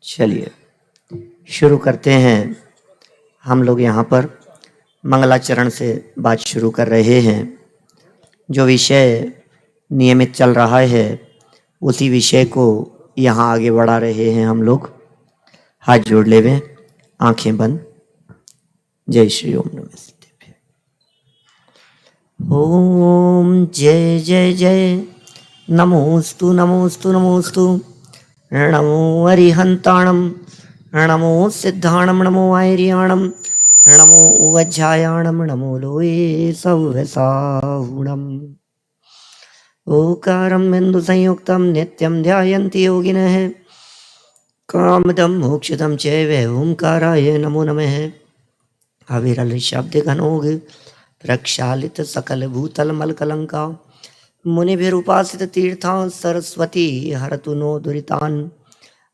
चलिए शुरू करते हैं। हम लोग यहाँ पर मंगलाचरण से बात शुरू कर रहे हैं। जो विषय नियमित चल रहा है उसी विषय को यहाँ आगे बढ़ा रहे हैं हम लोग। हाथ जोड़ लेवें, आंखें बंद। जय श्री ओम नमस्ते। ओम जय जय जय नमोस्तु नमोस्तु नमोस्तु। नमो अरिहंताणम, नमो सिद्धाणम, नमो आयर्याणम, नमो वज्रायाणम, नमो लोये सव्यसाहुणम। ओकारं बिंदु संयुक्तं नित्यं ध्यायन्ति योगिनः। कामदं मोक्षदं चैव ओंकाराय नमो नमः। अविरल शब्द घनोग प्रक्षालित सकल भूतल मलकलंका। मुनिभिरुपासित तीर्थां सरस्वती हरतु नो दुरितान्।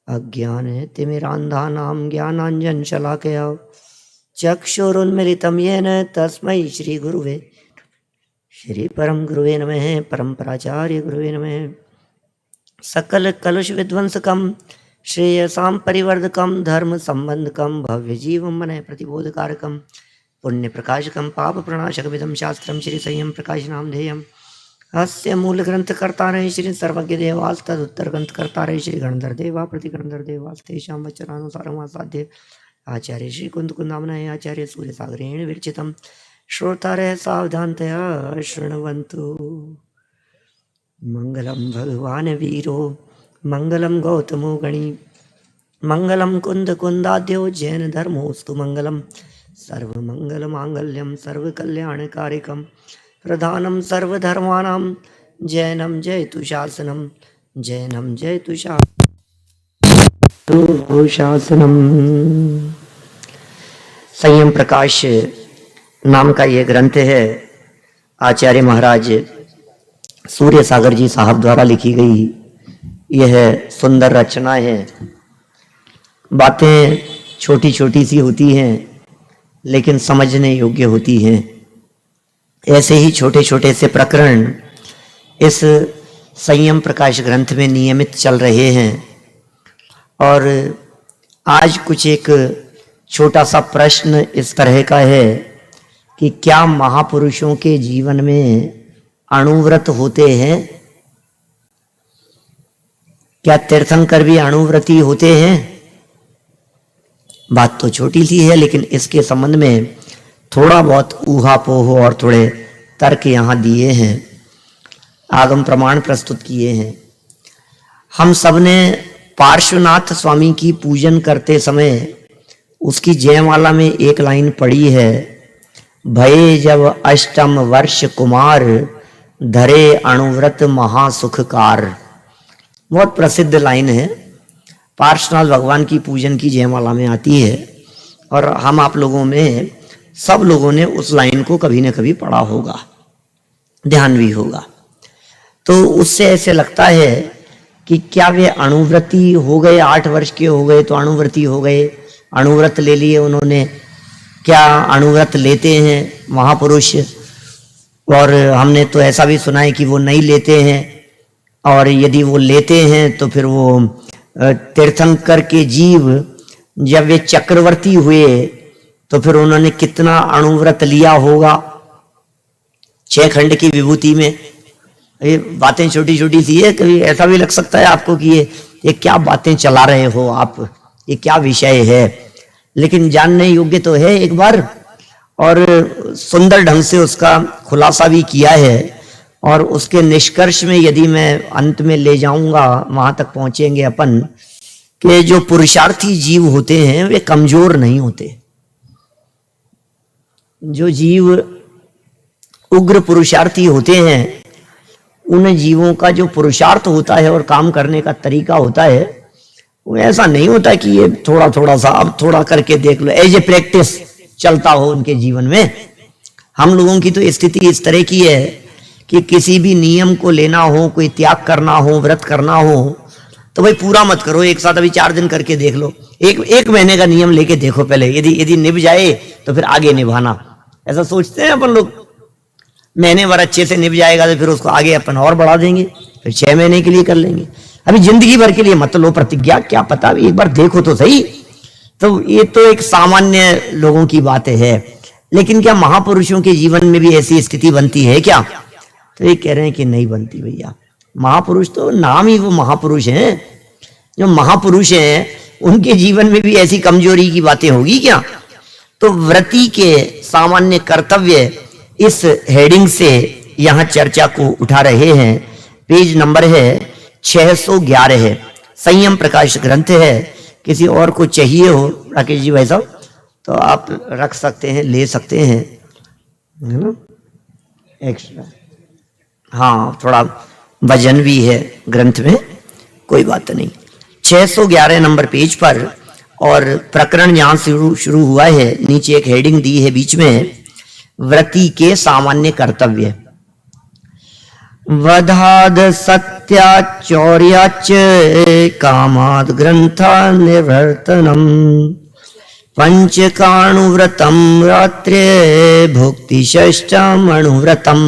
अज्ञान तिमिरान्धानां ज्ञानाञ्जन शलाकया चक्षुरुन्मिलितं येन तस्मै श्री गुरुवे श्री परम गुरुवे नमः। परम्पराचार्य गुरुवे नमः। सकल कलुष विध्वंसकं श्रेयसां परिवर्धकं धर्म संबंधकं भव्य जीवं मन प्रतिबोधकारकं पुण्य प्रकाशकं पाप प्रणाशकविदं शास्त्रं श्री संयम प्रकाश नाम ध्येयम्। अस्य मूल ग्रंथ कर्तारः श्री सर्वज्ञ देवास तदुत्तर ग्रंथ कर्तारः श्री गणधर देवा प्रति गणधर देवास तेषां वचनानुसारम् आसाद्य आचार्य श्री कुंद कुंदामनः आचार्य सूर्य सागरेण विरचितं श्रोतारः सावधानतया शृण्वन्तु। मंगलम भगवान वीरो मंगलम गौतमो गणी मंगलम कुंद कुंदाद्यो जैन धर्मोस्तु मंगलम। सर्वमंगल मांगल्यम सर्वकल्याणकारिकम प्रधानम सर्वधर्माणां जैनम जयतु शासनम। जैनम जयतु शासनम। संयम प्रकाश नाम का ये ग्रंथ है। आचार्य महाराज सूर्य सागर जी साहब द्वारा लिखी गई यह सुंदर रचना है। बातें छोटी छोटी सी होती हैं लेकिन समझने योग्य होती हैं। ऐसे ही छोटे छोटे से प्रकरण इस संयम प्रकाश ग्रंथ में नियमित चल रहे हैं। और आज कुछ एक छोटा सा प्रश्न इस तरह का है कि क्या महापुरुषों के जीवन में अणुव्रत होते हैं? क्या तीर्थंकर भी अणुव्रती होते हैं? बात तो छोटी सी है लेकिन इसके संबंध में थोड़ा बहुत ऊहापोह और थोड़े तर्क यहाँ दिए हैं, आगम प्रमाण प्रस्तुत किए हैं। हम सब ने पार्श्वनाथ स्वामी की पूजन करते समय उसकी जयमाला में एक लाइन पढ़ी है, भये जब अष्टम वर्ष कुमार धरे अणुव्रत महासुखकार। बहुत प्रसिद्ध लाइन है, पार्श्वनाथ भगवान की पूजन की जयमाला में आती है और हम आप लोगों में सब लोगों ने उस लाइन को कभी न कभी पढ़ा होगा, ध्यान भी होगा। तो उससे ऐसे लगता है कि क्या वे अणुव्रती हो गए, 8 वर्ष के हो गए तो अणुव्रती हो गए, अणुव्रत ले लिए उन्होंने। क्या अणुव्रत लेते हैं महापुरुष? और हमने तो ऐसा भी सुना है कि वो नहीं लेते हैं, और यदि वो लेते हैं तो फिर वो तीर्थंकर के जीव जब वे चक्रवर्ती हुए तो फिर उन्होंने कितना अणुव्रत लिया होगा 6 खंड की विभूति में। ये बातें छोटी छोटी सी है, कभी ऐसा भी लग सकता है आपको कि ये क्या बातें चला रहे हो आप, ये क्या विषय है, लेकिन जानने योग्य तो है एक बार। और सुंदर ढंग से उसका खुलासा भी किया है और उसके निष्कर्ष में यदि मैं अंत में ले जाऊंगा, वहां तक पहुंचेंगे अपन, कि जो पुरुषार्थी जीव होते हैं वे कमजोर नहीं होते। जो जीव उग्र पुरुषार्थी होते हैं उन जीवों का जो पुरुषार्थ होता है और काम करने का तरीका होता है वो ऐसा नहीं होता कि ये थोड़ा थोड़ा सा अब थोड़ा करके देख लो, एज ए प्रैक्टिस चलता हो उनके जीवन में। हम लोगों की तो स्थिति इस तरह की है कि किसी भी नियम को लेना हो, कोई त्याग करना हो, व्रत करना हो, तो भाई पूरा मत करो, एक साथ अभी 4 दिन करके देख लो, एक महीने का नियम लेके देखो पहले, यदि निभ जाए तो फिर आगे निभाना। ऐसा सोचते हैं अपन लोग। महीने भर अच्छे से निभ जाएगा तो फिर उसको आगे अपन और बढ़ा देंगे, फिर 6 महीने के लिए कर लेंगे। अभी जिंदगी भर के लिए मत लो प्रतिज्ञा, क्या पता अभी एक बार देखो तो सही। तो ये तो एक सामान्य लोगों की बातें है, लेकिन क्या महापुरुषों के जीवन में भी ऐसी स्थिति बनती है क्या? तो ये कह रहे हैं कि नहीं बनती भैया। महापुरुष तो नाम ही वो महापुरुष हैं। जो महापुरुष हैं उनके जीवन में भी ऐसी कमजोरी की बातें होगी क्या? तो व्रती के सामान्य कर्तव्य इस हेडिंग से यहां चर्चा को उठा रहे हैं। पेज नंबर है 611 है, संयम प्रकाश ग्रंथ है। किसी और को चाहिए हो राकेश जी भाई साहब तो आप रख सकते हैं, ले सकते हैं, है ना, एक्स्ट्रा। हाँ, थोड़ा वजन भी है ग्रंथ में, कोई बात नहीं। 611 नंबर पेज पर, और प्रकरण यहां शुरू हुआ है। नीचे एक हेडिंग दी है बीच में, व्रती के सामान्य कर्तव्य। वधाद सत्याचौर्याच कामाद ग्रंथा निवर्तनम पंचकाणुव्रतम रात्रे भुक्ति षष्ठम अणुव्रतम।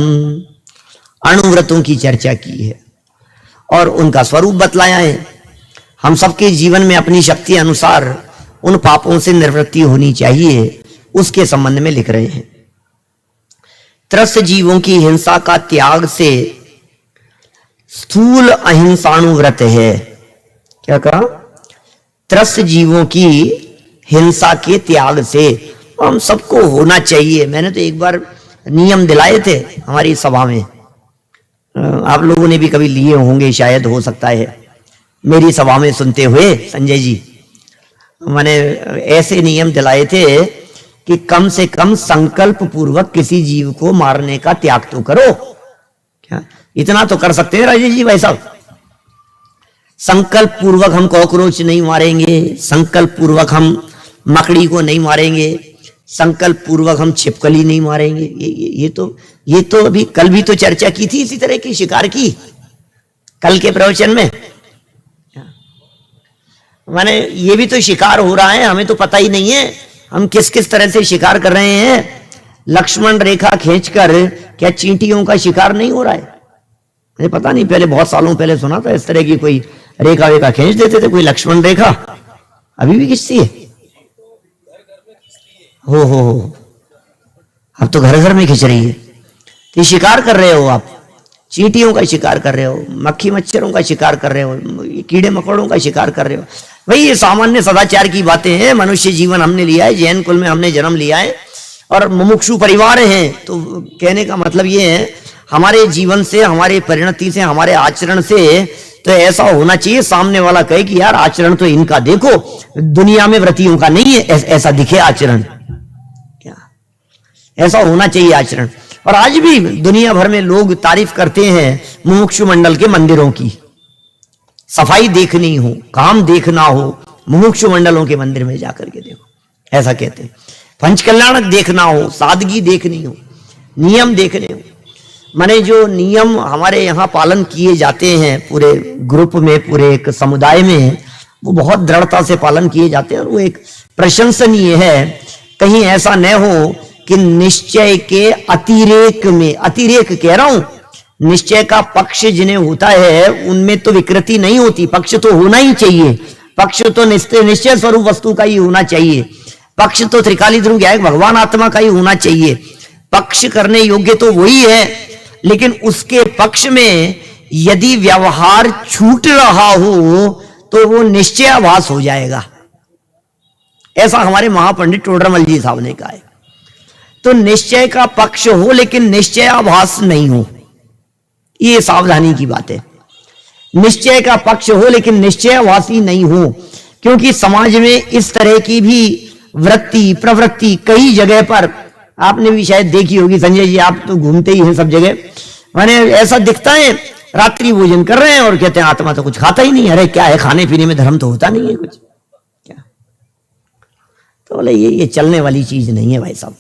अणुव्रतों की चर्चा की है और उनका स्वरूप बतलाया है। हम सबके जीवन में अपनी शक्ति अनुसार उन पापों से निवृत्ति होनी चाहिए, उसके संबंध में लिख रहे हैं। त्रस्त जीवों की हिंसा का त्याग से स्थूल अहिंसाणुव्रत है। क्या कहा? त्रस्त जीवों की हिंसा के त्याग से हम सबको होना चाहिए। मैंने तो एक बार नियम दिलाए थे हमारी सभा में, आप लोगों ने भी कभी लिए होंगे, शायद हो सकता है मेरी सभा में सुनते हुए संजय जी। मैंने ऐसे नियम दिलाए थे कि कम से कम संकल्प पूर्वक किसी जीव को मारने का त्याग तो करो। क्या इतना तो कर सकते हैं राजेश जी भाई साहब? संकल्प पूर्वक हम कॉकरोच नहीं मारेंगे, संकल्प पूर्वक हम मकड़ी को नहीं मारेंगे, संकल्प पूर्वक हम छिपकली नहीं मारेंगे। ये तो अभी कल भी तो चर्चा की थी इसी तरह की, शिकार की, कल के प्रवचन में। माने ये भी तो शिकार हो रहा है, हमें तो पता ही नहीं है हम किस किस तरह से शिकार कर रहे हैं। लक्ष्मण रेखा खींचकर क्या चींटियों का शिकार नहीं हो रहा है? मुझे पता नहीं, पहले बहुत सालों पहले सुना था इस तरह की कोई रेखा वेखा खींच देते थे, कोई लक्ष्मण रेखा। अभी भी खींचती है? हो अब तो घर घर में खींच रही है। तो शिकार कर रहे हो आप, चींटियों का शिकार कर रहे हो, मक्खी मच्छरों का शिकार कर रहे हो, कीड़े मकोड़ों का शिकार कर रहे हो। भाई ये सामान्य सदाचार की बातें हैं। मनुष्य जीवन हमने लिया है, जैन कुल में हमने जन्म लिया है और मुमुक्षु परिवार हैं। तो कहने का मतलब ये है हमारे जीवन से, हमारे परिणति से, हमारे आचरण से तो ऐसा होना चाहिए सामने वाला कहे कि यार आचरण तो इनका देखो, दुनिया में व्रतियों का नहीं है ऐसा दिखे आचरण। क्या ऐसा होना चाहिए आचरण। और आज भी दुनिया भर में लोग तारीफ करते हैं मुमुक्षु मंडल के मंदिरों की। सफाई देखनी हो, काम देखना हो, मुमुक्षु मंडलों के मंदिर में जाकर के देखो, ऐसा कहते हैं। पंचकल्याणक देखना हो, सादगी देखनी हो, नियम देखने हो। माने जो नियम हमारे यहाँ पालन किए जाते हैं पूरे ग्रुप में, पूरे एक समुदाय में, वो बहुत दृढ़ता से पालन किए जाते हैं और वो एक प्रशंसनीय है। कहीं ऐसा न हो कि निश्चय के अतिरेक में, अतिरेक कह रहा हूं, निश्चय का पक्ष जिन्हें होता है उनमें तो विकृति नहीं होती। पक्ष तो होना ही चाहिए, पक्ष तो निश्चय स्वरूप वस्तु का ही होना चाहिए, पक्ष तो त्रिकाली ध्रुव ज्ञायक भगवान आत्मा का ही होना चाहिए। पक्ष करने योग्य तो वही है, लेकिन उसके पक्ष में यदि व्यवहार छूट रहा हो तो वो निश्चयाभास हो जाएगा। ऐसा हमारे महापंडित टोडरमल जी साहब ने कहा है। तो निश्चय का पक्ष हो लेकिन निश्चयाभास नहीं हो, ये सावधानी की बात है। निश्चय का पक्ष हो लेकिन निश्चयाभासी नहीं हो, क्योंकि समाज में इस तरह की भी वृत्ति प्रवृत्ति कई जगह पर आपने भी शायद देखी होगी। संजय जी आप तो घूमते ही हैं सब जगह। माने ऐसा दिखता है रात्रि भोजन कर रहे हैं और कहते हैं आत्मा तो कुछ खाता ही नहीं। अरे क्या है, खाने पीने में धर्म तो होता नहीं है कुछ। क्या तो बोले ये चलने वाली चीज नहीं है भाई साहब।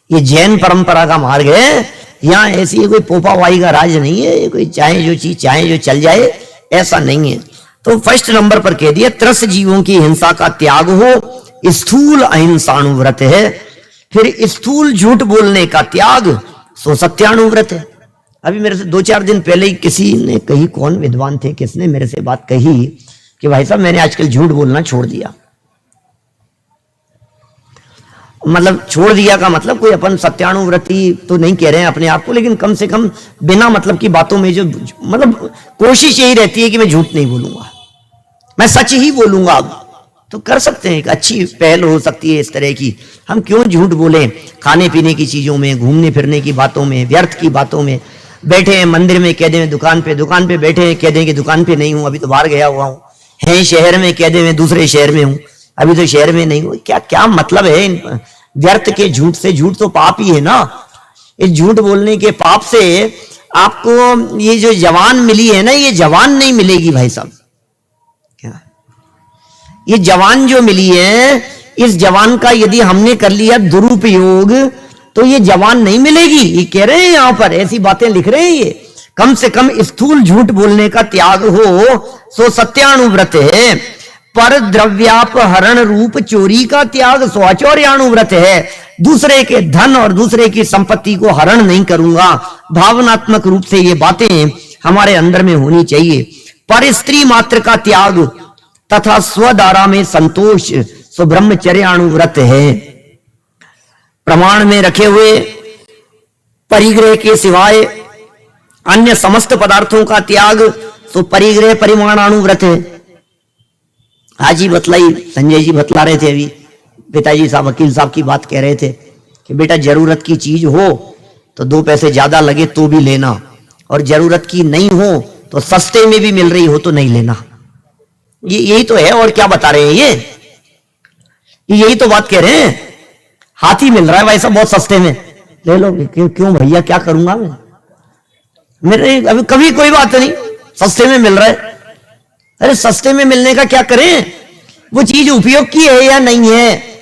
ये जैन परंपरा का मार्ग है। यहाँ ऐसी कोई पोपावाई का राज नहीं है, कोई चाहे जो चीज चाहे जो चल जाए, ऐसा नहीं है। तो फर्स्ट नंबर पर कह दिया त्रस्त जीवों की हिंसा का त्याग हो, स्थूल अहिंसाणुव्रत है। फिर स्थूल झूठ बोलने का त्याग, सो सत्यानुव्रत है। अभी मेरे से 2-4 दिन पहले ही किसी ने कही, कौन विद्वान थे, किसने मेरे से बात कही कि भाई साहब मैंने आजकल झूठ बोलना छोड़ दिया। मतलब छोड़ दिया का मतलब कोई अपन सत्यानुव्रति तो नहीं कह रहे हैं अपने आप को, लेकिन कम से कम बिना मतलब की बातों में जो मतलब कोशिश यही रहती है कि मैं झूठ नहीं बोलूंगा, मैं सच ही बोलूंगा। अब तो कर सकते हैं, एक अच्छी पहल हो सकती है इस तरह की। हम क्यों झूठ बोले खाने पीने की चीजों में, घूमने फिरने की बातों में, व्यर्थ की बातों में। बैठे हैं मंदिर में कह दें दुकान पे बैठे हैं कह दें कि दुकान पे नहीं हूं, अभी तो बाहर गया हुआ हूं। हैं शहर में कह दें मैं दूसरे शहर में हूं, अभी तो शहर में नहीं हूं। क्या क्या मतलब है इन व्यर्थ के झूठ से? झूठ तो पाप ही है ना। इस झूठ बोलने के पाप से आपको ये जो जवान मिली है ना, ये जवान नहीं मिलेगी भाई साहब। क्या ये जवान जो मिली है, इस जवान का यदि हमने कर लिया दुरुपयोग तो ये जवान नहीं मिलेगी। ये कह रहे हैं यहां पर, ऐसी बातें लिख रहे हैं ये। कम से कम स्थूल झूठ बोलने का त्याग हो सो सत्यानुव्रत है, पर द्रव्यापहरण रूप चोरी का त्याग स्वाचौर्यानुव्रत है। दूसरे के धन और दूसरे की संपत्ति को हरण नहीं करूंगा। भावनात्मक रूप से ये बातें हमारे अंदर में होनी चाहिए। पर स्त्री मात्र का त्याग तथा स्वदारा में संतोष सो ब्रह्मचर्यानुव्रत है। प्रमाण में रखे हुए परिग्रह के सिवाय अन्य समस्त पदार्थों का त्याग तो परिग्रह परिमाणानुव्रत है। आज ही बतलाई, संजय जी बतला रहे थे अभी, पिताजी साहब वकील साहब की बात कह रहे थे कि बेटा जरूरत की चीज हो तो 2 पैसे ज्यादा लगे तो भी लेना, और जरूरत की नहीं हो तो सस्ते में भी मिल रही हो तो नहीं लेना। ये यही तो है, और क्या बता रहे हैं ये यही तो बात कह रहे हैं। हाथी मिल रहा है भाई साहब बहुत सस्ते में, ले लो। क्यों भैया, क्या करूंगा मैं, मेरे अभी कभी कोई बात नहीं, सस्ते में मिल रहा है। अरे सस्ते में मिलने का क्या करें, वो चीज उपयोग की है या नहीं है।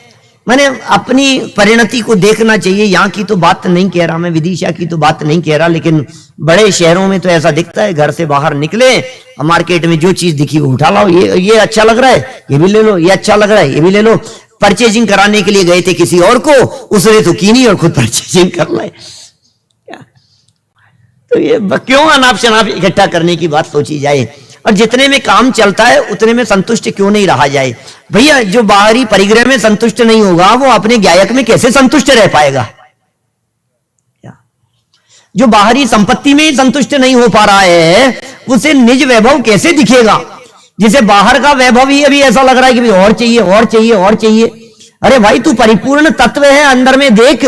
मैंने अपनी परिणति को देखना चाहिए। यहाँ की तो बात नहीं कह रहा मैं, विदिशा की तो बात नहीं कह रहा, लेकिन बड़े शहरों में तो ऐसा दिखता है, घर से बाहर निकले मार्केट में जो चीज दिखी वो उठा लाओ। ये अच्छा लग रहा है, ये भी ले लो, ये अच्छा लग रहा है, ये भी ले लो। परचेजिंग कराने के लिए गए थे किसी और को, उसने तो की नहीं और खुद परचेजिंग कर लाए। तो ये क्यों अनाप शनाप इकट्ठा करने की बात सोची जाए, और जितने में काम चलता है उतने में संतुष्ट क्यों नहीं रहा जाए। भैया जो बाहरी परिग्रह में संतुष्ट नहीं होगा वो अपने गायक में कैसे संतुष्ट रह पाएगा। जो बाहरी संपत्ति में ही संतुष्ट नहीं हो पा रहा है उसे निज वैभव कैसे दिखेगा। जिसे बाहर का वैभव ही अभी ऐसा लग रहा है कि और चाहिए और चाहिए और चाहिए। अरे भाई तू परिपूर्ण तत्व है, अंदर में देख।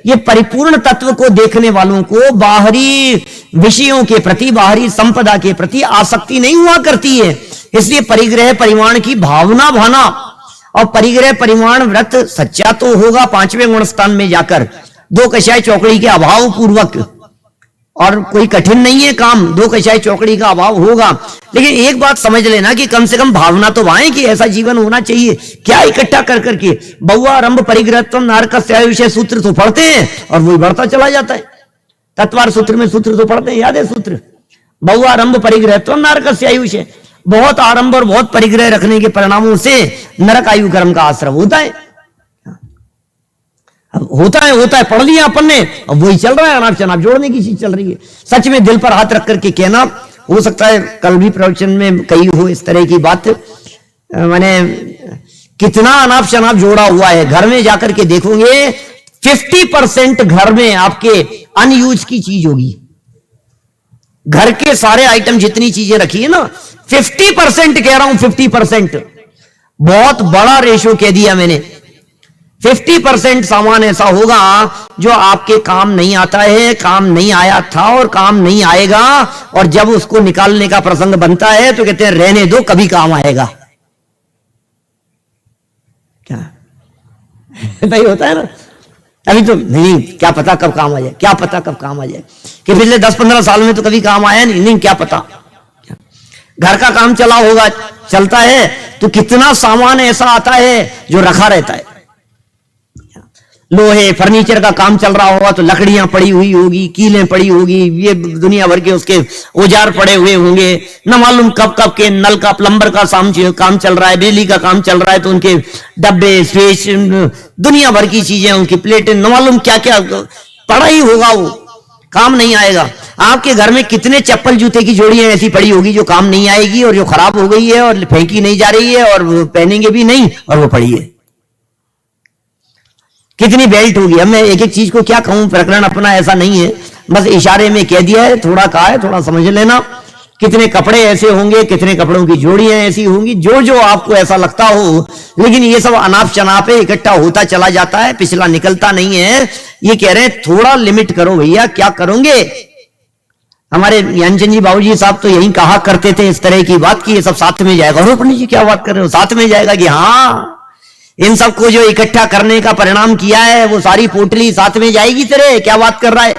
ये परिपूर्ण तत्व को देखने वालों को बाहरी विषयों के प्रति, बाहरी संपदा के प्रति आसक्ति नहीं हुआ करती है। इसलिए परिग्रह परिमाण की भावना भाना, और परिग्रह परिमाण व्रत सच्चा तो होगा 5वें गुण स्थान में जाकर, 2 कषाय चौकड़ी के अभाव पूर्वक, और कोई कठिन नहीं है काम, 2 कषाय चौकड़ी का अभाव होगा। लेकिन एक बात समझ लेना कि कम से कम भावना तो आए कि ऐसा जीवन होना चाहिए। क्या इकट्ठा कर करके बहुआ आरंभ परिग्रहत्वम नारकस्यायुषे सूत्र तो पढ़ते हैं और वही बढ़ता चला जाता है। तत्वार सूत्र में सूत्र तो पढ़ते हैं, याद है सूत्र, बहुआ आरंभ परिग्रहत्वम नारकस्यायुषे। बहुत आरंभ और बहुत परिग्रह रखने के परिणामों से नरक आयु कर्म का आश्रम होता है। अब होता है पढ़ लिया अपन ने, अब वही चल रहा है, अनाप शनाप जोड़ने की चीज चल रही है। सच में दिल पर हाथ रख करके कहना, हो सकता है कल भी प्रवचन में कही हो इस तरह की बात, मैंने कितना अनाप शनाप जोड़ा हुआ है। घर में जाकर के देखोगे 50% घर में आपके अनयूज की चीज होगी। घर के सारे आइटम जितनी चीजें रखी है ना, 50% कह रहा हूं, 50%, बहुत बड़ा रेशो कह दिया मैंने। 50% सामान ऐसा होगा जो आपके काम नहीं आता है, काम नहीं आया था और काम नहीं आएगा, और जब उसको निकालने का प्रसंग बनता है तो कहते हैं रहने दो, कभी काम आएगा। क्या भाई होता है ना, अभी तो नहीं, क्या पता कब काम आ जाए, क्या पता कब काम आ जाए, कि पिछले 10-15 साल में तो कभी काम आया नहीं, क्या पता। घर का काम चला होगा, चलता है तो कितना सामान ऐसा आता है जो रखा रहता है। लोहे फर्नीचर का काम चल रहा होगा तो लकड़ियां पड़ी हुई होगी, कीलें पड़ी होगी, ये दुनिया भर के उसके औजार पड़े हुए होंगे। न मालूम कब कब के नल का, प्लम्बर का काम चल रहा है, बिजली का काम चल रहा है तो उनके डब्बे, स्पेस, दुनिया भर की चीजें, उनकी प्लेटें, न मालूम क्या क्या पड़ा ही होगा वो। काम नहीं आएगा। आपके घर में कितने चप्पल जूते की जोड़ियां ऐसी पड़ी होगी जो काम नहीं आएगी और जो खराब हो गई है और फेंकी नहीं जा रही है और पहनेंगे भी नहीं और वो पड़ी है। कितनी बेल्ट होगी। अब मैं एक एक चीज को क्या कहूं, प्रकरण अपना ऐसा नहीं है, बस इशारे में कह दिया है, थोड़ा कहा है, थोड़ा समझ लेना। कितने कपड़े ऐसे होंगे, कितने कपड़ों की जोड़ियां ऐसी होंगी, जो जो आपको ऐसा लगता हो। लेकिन ये सब अनाप शनाप इकट्ठा होता चला जाता है, पिछला निकलता नहीं है। ये कह रहे हैं थोड़ा लिमिट करो भैया, क्या करोगे। हमारे ज्ञानचंद जी बाबूजी साहब तो यही कहा करते थे इस तरह की बात की ये सब साथ में जाएगा। अरे पंडित जी क्या बात कर रहे हो, साथ में जाएगा? कि हाँ, इन सबको जो इकट्ठा करने का परिणाम किया है वो सारी पोटली साथ में जाएगी तेरे। क्या बात कर रहा है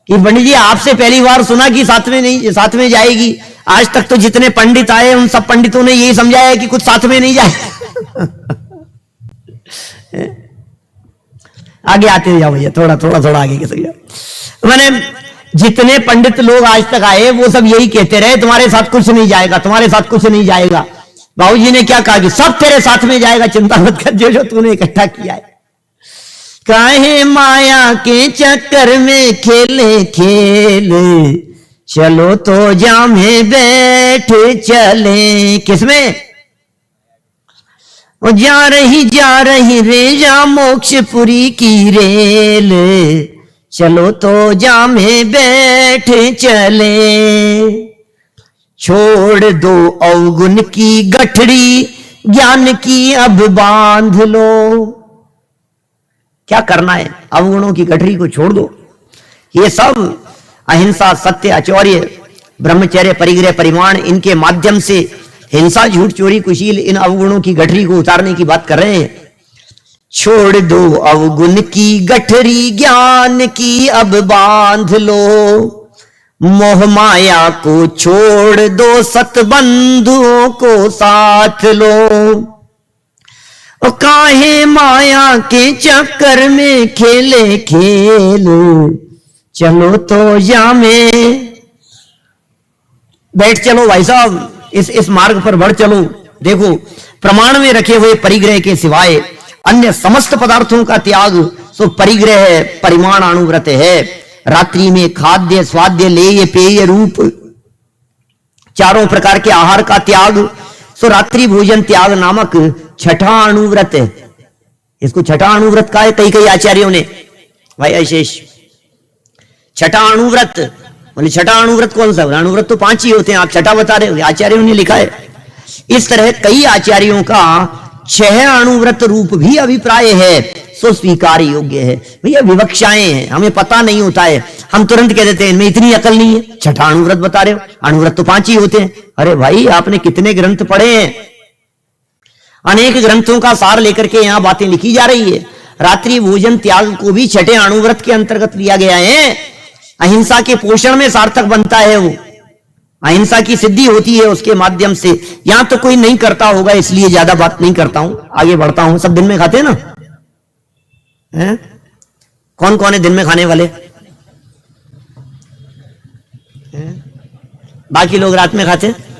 कि पंडित जी आपसे पहली बार सुना कि साथ में नहीं, साथ में जाएगी। आज तक तो जितने पंडित आए उन सब पंडितों ने यही समझाया कि कुछ साथ में नहीं जाए। आगे आते जाओ भैया, थोड़ा थोड़ा थोड़ा आगे के जाओ। मैंने जितने पंडित लोग आज तक आए वो सब यही कहते रहे तुम्हारे साथ कुछ नहीं जाएगा, तुम्हारे साथ कुछ नहीं जाएगा। बाबूजी ने क्या कहा कि सब तेरे साथ में जाएगा, चिंता मत कर, जो जो तूने इकट्ठा किया है। काहे माया के चक्कर में खेले खेल, चलो तो जामे बैठ चले। किसमें? वो जा रही रे जा मोक्षपुरी की रेल, चलो तो जामे बैठ चले। छोड़ दो अवगुण की गठरी, ज्ञान की अब बांध लो। क्या करना है? अवगुणों की गठरी को छोड़ दो। ये सब अहिंसा, सत्य, आचौर्य, ब्रह्मचर्य, परिग्रह, परिमाण, इनके माध्यम से हिंसा, झूठ, चोरी, कुशील, इन अवगुणों की गठरी को उतारने की बात कर रहे हैं। छोड़ दो अवगुण की गठरी, ज्ञान की अब बांध लो। मोह माया को छोड़ दो, सतबंधुओं को साथ लो। ओ काहे माया के चक्कर में खेले खेल, चलो तो जामे बैठ चलो भाई साहब, इस मार्ग पर बढ़ चलो। देखो, प्रमाण में रखे हुए परिग्रह के सिवाय अन्य समस्त पदार्थों का त्याग सो परिग्रह है, परिमाण अनुव्रत है। रात्रि में खाद्य, स्वाद्य, लेय, पेय, रूप, चारों प्रकार के आहार का त्याग सो रात्रि भोजन त्याग नामक छठा अनुव्रत है। इसको छठा अनुव्रत कहा है कई आचार्यों ने। भाई आशीष, छठा अनुव्रत बोले, छठा अनुव्रत कौन सा? अनुव्रत तो 5 ही होते हैं, आप छठा बता रहे हो, आचार्यों ने लिखा है। इस तरह कई आचार्यों का 6 अनुव्रत रूप भी अभिप्राय है, सो स्वीकार योग्य है। भैया विवक्षाएं हैं, हमें पता नहीं होता है, हम तुरंत कह देते हैं इनमें इतनी अकल नहीं है, छठा अनुव्रत बता रहे हो, अनुव्रत तो 5 ही होते हैं। अरे भाई, आपने कितने ग्रंथ पढ़े हैं? अनेक ग्रंथों का सार लेकर के यहां बातें लिखी जा रही है। रात्रि भोजन त्याग को भी छठे अनुव्रत के अंतर्गत लिया गया है। अहिंसा के पोषण में सार्थक बनता है, वो अहिंसा की सिद्धि होती है उसके माध्यम से। यहां तो कोई नहीं करता होगा, इसलिए ज्यादा बात नहीं करता हूं, आगे बढ़ता हूं। सब दिन में खाते हैं ना? है? कौन कौन है दिन में खाने वाले? बाकी लोग रात में खाते हैं?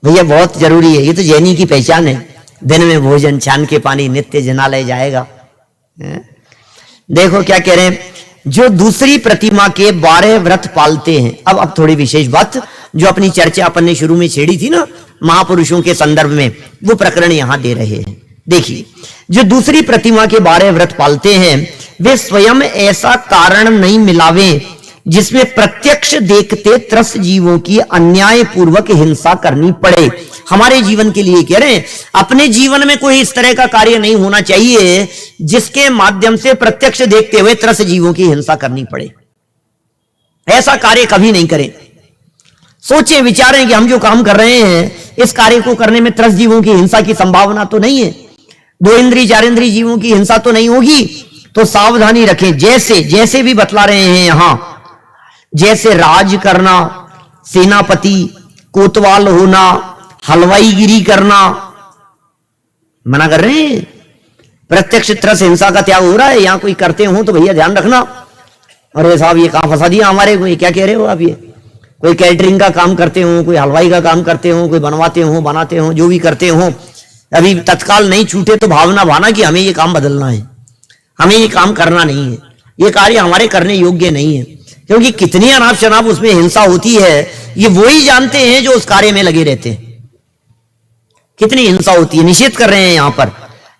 भैया बहुत जरूरी है, ये तो जैनी की पहचान है। दिन में भोजन, छान के पानी, नित्य जनालय जाएगा। देखो क्या कह रहे हैं, जो दूसरी प्रतिमा के 12 व्रत पालते हैं। अब थोड़ी विशेष बात, जो अपनी चर्चा अपन ने शुरू में छेड़ी थी ना महापुरुषों के संदर्भ में, वो प्रकरण यहां दे रहे हैं। देखिए, जो दूसरी प्रतिमा के 12 व्रत पालते हैं, वे स्वयं ऐसा कारण नहीं मिलावे जिसमें प्रत्यक्ष देखते त्रस्त जीवों की अन्याय पूर्वक हिंसा करनी पड़े। हमारे जीवन के लिए कह रहे हैं, अपने जीवन में कोई इस तरह का कार्य नहीं होना चाहिए जिसके माध्यम से प्रत्यक्ष देखते हुए त्रस्त जीवों की हिंसा करनी पड़े। ऐसा कार्य कभी नहीं करें। सोचें, विचारें कि हम जो काम कर रहे हैं, इस कार्य को करने में त्रस्त जीवों की हिंसा की संभावना तो नहीं है, 2 इंद्रिय 4 इंद्रिय जीवों की हिंसा तो नहीं होगी। तो सावधानी रखें। जैसे भी बतला रहे हैं यहां, जैसे राज करना, सेनापति, कोतवाल होना, हलवाईगिरी करना, मना कर रहे हैं। प्रत्यक्ष त्रस्त हिंसा का त्याग हो रहा है। यहां कोई करते हो तो भैया ध्यान रखना। अरे साहब, ये कहां फंसा दिया हमारे को, ये क्या कह रहे हो आप? ये कोई कैटरिंग का काम करते हो, कोई हलवाई का काम करते हो, कोई बनवाते हो, बनाते हो, जो भी करते हो, अभी तत्काल नहीं छूटे तो भावना भाना कि हमें ये काम बदलना है। हमें ये काम करना नहीं है, ये कार्य हमारे करने योग्य नहीं है, क्योंकि कितनी अनाप शनाप उसमें हिंसा होती है ये वो ही जानते हैं जो उस कार्य में लगे रहते हैं। कितनी हिंसा होती है, निषेध कर रहे हैं यहां पर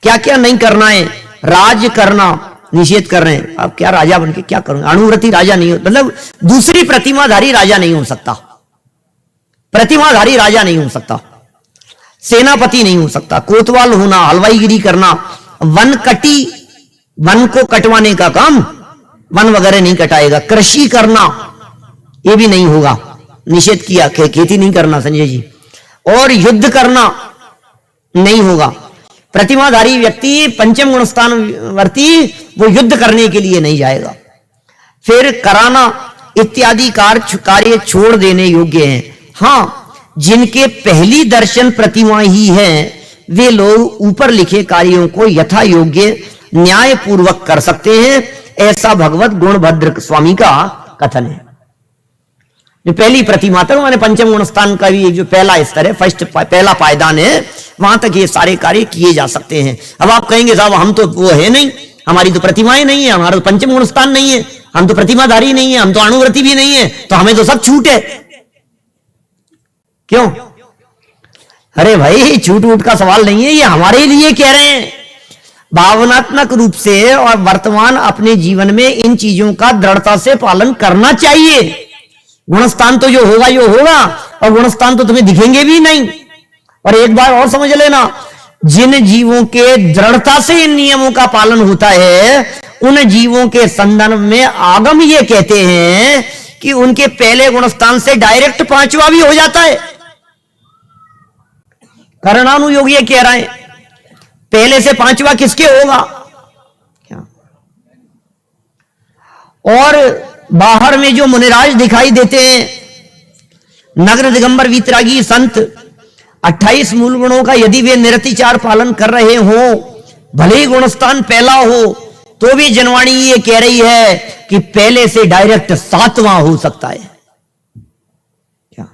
क्या क्या नहीं करना है, राज करना निषेध कर रहे हैं। अब क्या राजा बनके क्या करूंगा, अणुव्रती राजा नहीं हो, मतलब दूसरी प्रतिमाधारी राजा नहीं हो सकता, प्रतिमाधारी राजा नहीं हो सकता, सेनापति नहीं हो सकता, कोतवाल होना, हलवाईगिरी करना, वन को कटवाने का काम वन वगैरह नहीं कटाएगा, कृषि करना ये भी नहीं होगा, निषेध किया, खेती नहीं करना संजय जी, और युद्ध करना नहीं होगा। प्रतिमाधारी व्यक्ति पंचम गुण स्थान वर्ती वो युद्ध करने के लिए नहीं जाएगा। फिर कराना इत्यादि कार्य छोड़ देने योग्य हैं। हाँ, जिनके पहली दर्शन प्रतिमा ही है वे लोग ऊपर लिखे कार्यों को यथा योग्य न्याय पूर्वक कर सकते हैं, ऐसा भगवत गुणभद्र स्वामी का कथन है। जो पहली प्रतिमा तक माने पंचम गुण स्थान का भी जो पहला स्तर है, पहला पायदान है, वहां तक ये सारे कार्य किए जा सकते हैं। अब आप कहेंगे साहब हम तो वो है नहीं, हमारी तो प्रतिमाएं नहीं है, हमारा तो पंचम गुण स्थान नहीं है, हम तो प्रतिमाधारी नहीं है, हम तो अणुव्रती भी नहीं है, तो हमें तो सब छूट है। क्यों? अरे भाई छूट वूट का सवाल नहीं है, ये हमारे लिए कह रहे हैं। भावनात्मक रूप से और वर्तमान अपने जीवन में इन चीजों का दृढ़ता से पालन करना चाहिए। गुणस्थान तो जो होगा यो होगा, और गुणस्थान तो तुम्हें दिखेंगे भी नहीं। और एक बार और समझ लेना, जिन जीवों के दृढ़ता से इन नियमों का पालन होता है उन जीवों के संदर्भ में आगम ये कहते हैं कि उनके पहले गुणस्थान से डायरेक्ट पांचवा भी हो जाता है। करणानुयोग ये कह रहे हैं पहले से पांचवा किसके होगा क्या? और बाहर में जो मुनिराज दिखाई देते हैं, नग्न दिगंबर वीतरागी संत, 28 मूल गुणों का यदि वे निरतिचार पालन कर रहे हो, भले ही गुणस्थान पहला हो, तो भी जनवाणी ये कह रही है कि पहले से डायरेक्ट 7वां हो सकता है। क्या?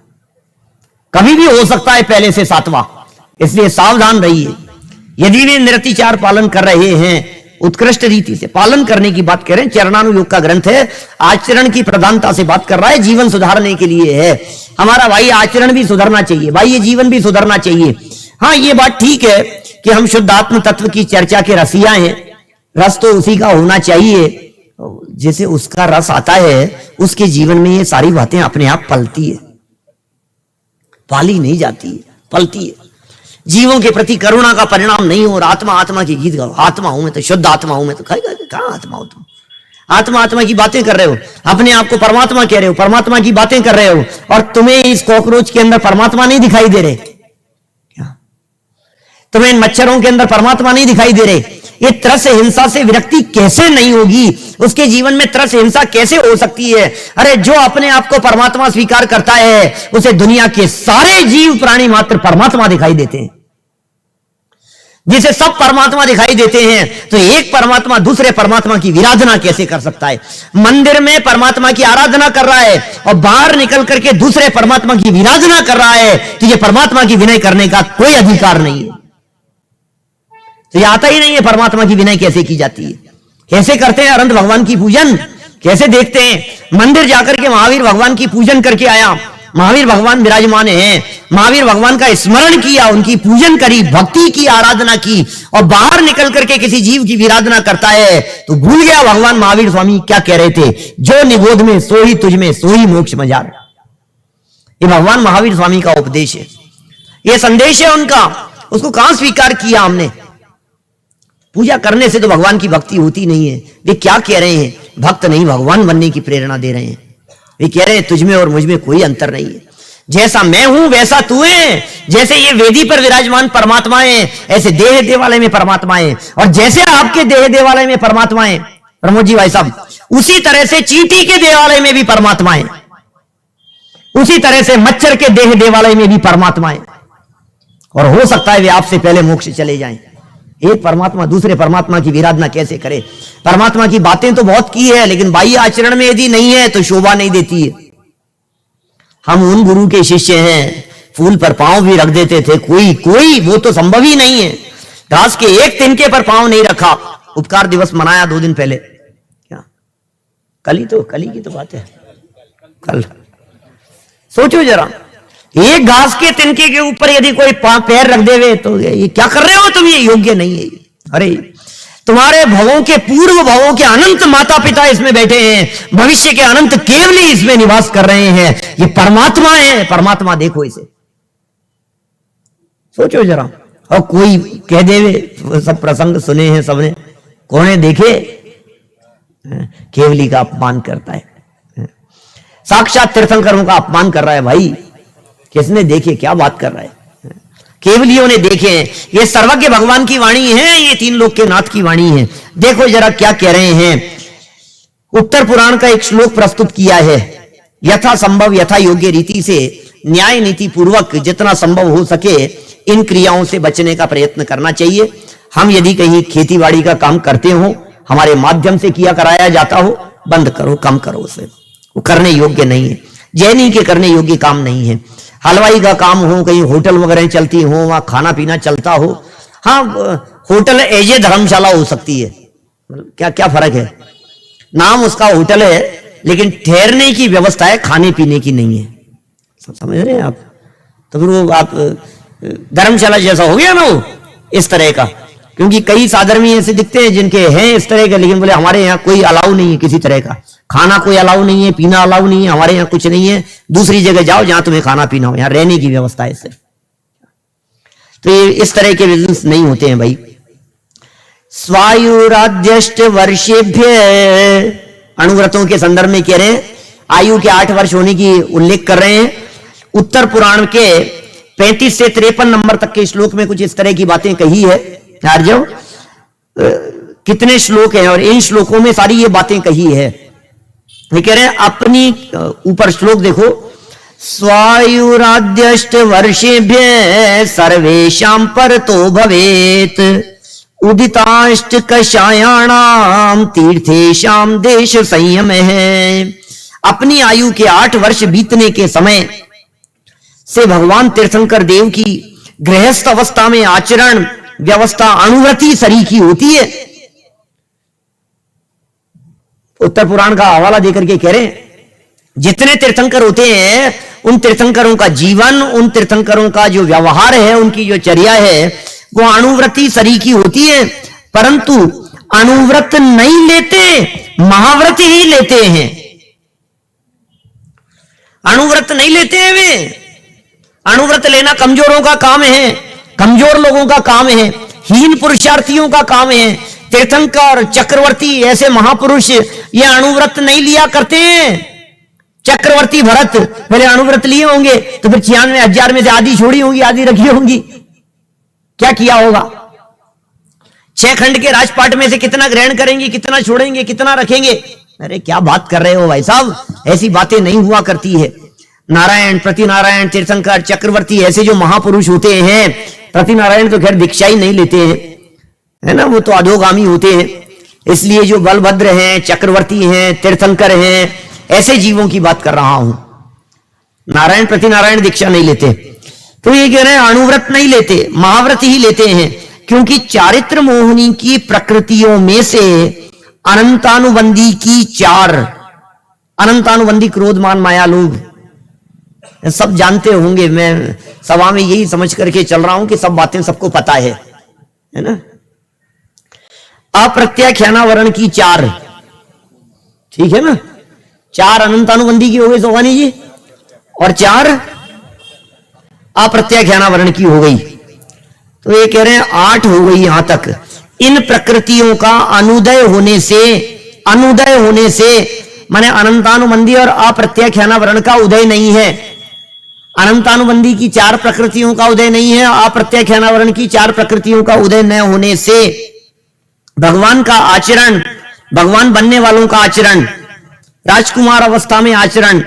कभी भी हो सकता है पहले से 7वां, इसलिए सावधान रहिए। यदि वे निरतिचार पालन कर रहे हैं, उत्कृष्ट रीति से पालन करने की बात कर रहे हैं, चरणानुयोग का ग्रंथ है, आचरण की प्रधानता से बात कर रहा है, जीवन सुधारने के लिए है। हमारा भाई आचरण भी सुधरना चाहिए, भाई ये जीवन भी सुधरना चाहिए। हाँ, ये बात ठीक है कि हम शुद्ध आत्म तत्व की चर्चा के रसिया हैं, रस तो उसी का होना चाहिए, जैसे उसका रस आता है उसके जीवन में ये सारी बातें अपने आप पलती है, पाली नहीं जाती है, पलती है। जीवों के प्रति करुणा का परिणाम नहीं हो। और आत्मा आत्मा की गीत गाओ, आत्मा हूं मैं तो, शुद्ध आत्मा हूं मैं तो, कहां आत्मा हो तुम? आत्मा आत्मा की बातें कर रहे हो, अपने आप को परमात्मा कह रहे हो, परमात्मा की बातें कर रहे हो, और तुम्हें इस कॉकरोच के अंदर परमात्मा नहीं दिखाई दे रहे क्या? तुम्हें इन मच्छरों के अंदर परमात्मा नहीं दिखाई दे रहे? ये त्रस हिंसा से विरक्ति कैसे नहीं होगी? उसके जीवन में त्रस हिंसा कैसे हो सकती है? अरे जो अपने आप को परमात्मा स्वीकार करता है उसे दुनिया के सारे जीव प्राणी मात्र परमात्मा दिखाई देते हैं। जिसे सब परमात्मा दिखाई देते हैं, तो एक परमात्मा दूसरे परमात्मा की विराधना कैसे कर सकता है? मंदिर में परमात्मा की आराधना कर रहा है और बाहर निकल करके दूसरे परमात्मा की विराधना कर रहा है, तो ये परमात्मा की विनय करने का कोई अधिकार नहीं है। तो ये आता ही नहीं है परमात्मा की विनय कैसे की जाती है, कैसे करते हैं अनंत भगवान की पूजन, कैसे देखते हैं। मंदिर जाकर के महावीर भगवान की पूजन करके आया, महावीर भगवान विराजमान हैं, महावीर भगवान का स्मरण किया, उनकी पूजन करी, भक्ति की, आराधना की, और बाहर निकल करके किसी जीव की विराधना करता है तो भूल गया भगवान महावीर स्वामी क्या कह रहे थे, जो निबोध में सो ही तुझ में सो ही मोक्ष मजार। ये भगवान महावीर स्वामी का उपदेश है, ये संदेश है उनका, उसको कहां स्वीकार किया हमने? पूजा करने से तो भगवान की भक्ति होती नहीं है। वे क्या कह रहे हैं? भक्त नहीं भगवान बनने की प्रेरणा दे रहे हैं। वे कह रहे हैं तुझमें और मुझमें कोई अंतर नहीं है, जैसा मैं हूं वैसा तू है। जैसे ये वेदी पर विराजमान परमात्मा है, ऐसे देह देवालय में परमात्मा है, और जैसे आपके देह देवालय में परमात्मा है प्रमोद जी भाई साहब, उसी तरह से चींटी के देवालय में भी परमात्मा है, उसी तरह से मच्छर के देह देवालय में भी परमात्मा है। और हो सकता है वे आपसे पहले मोक्ष चले जाएं। एक परमात्मा दूसरे परमात्मा की विराधना कैसे करे? परमात्मा की बातें तो बहुत की है, लेकिन बाह्य आचरण में यदि नहीं है तो शोभा नहीं देती है। हम उन गुरु के शिष्य हैं, फूल पर पांव भी रख देते थे, कोई वो तो संभव ही नहीं है। घास के एक तिनके पर पांव नहीं रखा, उपकार दिवस मनाया 2 दिन पहले, क्या कल ही की तो बात है, कल। सोचो जरा, एक घास के तिनके के ऊपर यदि कोई पैर रख देवे तो ये क्या कर रहे हो तुम, ये योग्य नहीं है। अरे तुम्हारे भवों के, पूर्व भवों के अनंत माता पिता इसमें बैठे हैं, भविष्य के अनंत केवली इसमें निवास कर रहे हैं, ये परमात्मा है, परमात्मा देखो इसे। सोचो जरा, और कोई कह देवे, सब प्रसंग सुने हैं सबने, कौन देखे, केवली का अपमान करता है, साक्षात तीर्थंकरों का अपमान कर रहा है भाई। किसने देखे, क्या बात कर रहा है, केवलियों ने देखे हैं। ये सर्वज्ञ भगवान की वाणी है, ये 3 लोक के नाथ की वाणी है। देखो जरा क्या कह रहे हैं। उत्तर पुराण का एक श्लोक प्रस्तुत किया है, यथा संभव यथा योग्य रीति से न्याय नीति पूर्वक जितना संभव हो सके इन क्रियाओं से बचने का प्रयत्न करना चाहिए। हम यदि कहीं खेतीबाड़ी का काम करते हो, हमारे माध्यम से किया कराया जाता हो, बंद करो, कम करो उसे, वो करने योग्य नहीं है, जैनी के करने योग्य काम नहीं है। हलवाई का काम हो, कहीं होटल वगैरह चलती हो, वहां खाना पीना चलता हो, हाँ होटल एज ए धर्मशाला हो सकती है, क्या क्या फर्क है, नाम उसका होटल है लेकिन ठहरने की व्यवस्था है, खाने पीने की नहीं है। समझ रहे हैं आप? तो फिर वो आप धर्मशाला जैसा हो गया ना वो, इस तरह का। क्योंकि कई साधर्मी ऐसे दिखते हैं जिनके हैं इस तरह के, लेकिन बोले हमारे यहाँ कोई अलाउ नहीं है किसी तरह का, खाना कोई अलाउ नहीं है, पीना अलाउ नहीं है, हमारे यहाँ कुछ नहीं है, दूसरी जगह जाओ जहां तुम्हें खाना पीना हो, यहाँ रहने की व्यवस्था है सिर्फ। तो ये इस तरह के बिजनेस नहीं होते हैं भाई। स्वायुराद्यष्ट वर्षेभ्य, अणुव्रतों के संदर्भ में कह रहे हैं, आयु के 8 वर्ष होने की उल्लेख कर रहे हैं। उत्तर पुराण के 35 से 53 नंबर तक के श्लोक में कुछ इस तरह की बातें कही है। जो कितने श्लोक हैं और इन श्लोकों में सारी ये बातें कही है। ये कह रहे हैं अपनी, ऊपर श्लोक देखो, स्वायुराद्यष्ट वर्षेभ्य सर्वेषां परतो भवेत् उदिताष्ट कषायाणाम तीर्थेषाम देश संयम है। अपनी आयु के 8 वर्ष बीतने के समय से भगवान तीर्थंकर देव की गृहस्थ अवस्था में आचरण व्यवस्था अणुव्रती सरी की होती है। उत्तर पुराण का हवाला देकर के कह रहे हैं जितने तीर्थंकर होते हैं उन तीर्थंकरों का जीवन, उन तीर्थंकरों का जो व्यवहार है, उनकी जो चर्या है वो अणुव्रती सरी की होती है, परंतु अणुव्रत नहीं लेते, महाव्रत ही लेते हैं। अणुव्रत नहीं लेते हैं वे। अणुव्रत लेना कमजोरों का काम है, कमजोर लोगों का काम है, हीन पुरुषार्थियों का काम है। तीर्थंकर, चक्रवर्ती, ऐसे महापुरुष ये अणुव्रत नहीं लिया करते हैं। चक्रवर्ती भरत पहले अणुव्रत लिए होंगे तो फिर 96,000 में से आधी छोड़ी होंगी, आधी रखी होंगी, क्या किया होगा? 6 खंड के राजपाट में से कितना ग्रहण करेंगे, कितना छोड़ेंगे, कितना रखेंगे? अरे क्या बात कर रहे हो भाई साहब, ऐसी बातें नहीं हुआ करती है। नारायण, प्रतिनारायण, तीर्थंकर, चक्रवर्ती ऐसे जो महापुरुष होते हैं, प्रतिनारायण तो खैर दीक्षा ही नहीं लेते हैं, है ना, वो तो अधोगामी होते हैं। इसलिए जो बलभद्र हैं, चक्रवर्ती हैं, तीर्थंकर हैं, ऐसे जीवों की बात कर रहा हूं। नारायण, प्रतिनारायण दीक्षा नहीं लेते। तो ये कह रहे हैं अणुव्रत नहीं लेते, महाव्रत ही लेते हैं, क्योंकि चारित्र मोहिनी की प्रकृतियों में से अनंतानुबंधी की 4, अनंतानुबंधी क्रोध मान माया लोभ, सब जानते होंगे। मैं सभा में यही समझ करके चल रहा हूं कि सब बातें सबको पता है ना। अप्रत्याख्यानावरण की 4, ठीक है ना, 4 अनंतानुबंधी की हो गई सोहानी जी, और 4 अप्रत्याख्यानावरण की हो गई। तो ये कह रहे हैं 8 हो गई यहां तक। इन प्रकृतियों का अनुदय होने से माने अनंतानुबंधी और अप्रत्याख्यानावरण का उदय नहीं है। अनंतानुबंधी की 4 प्रकृतियों का उदय नहीं है, अप्रत्याख्यानावरण की 4 प्रकृतियों का उदय न होने से भगवान का आचरण, भगवान बनने वालों का आचरण, राजकुमार अवस्था में आचरण,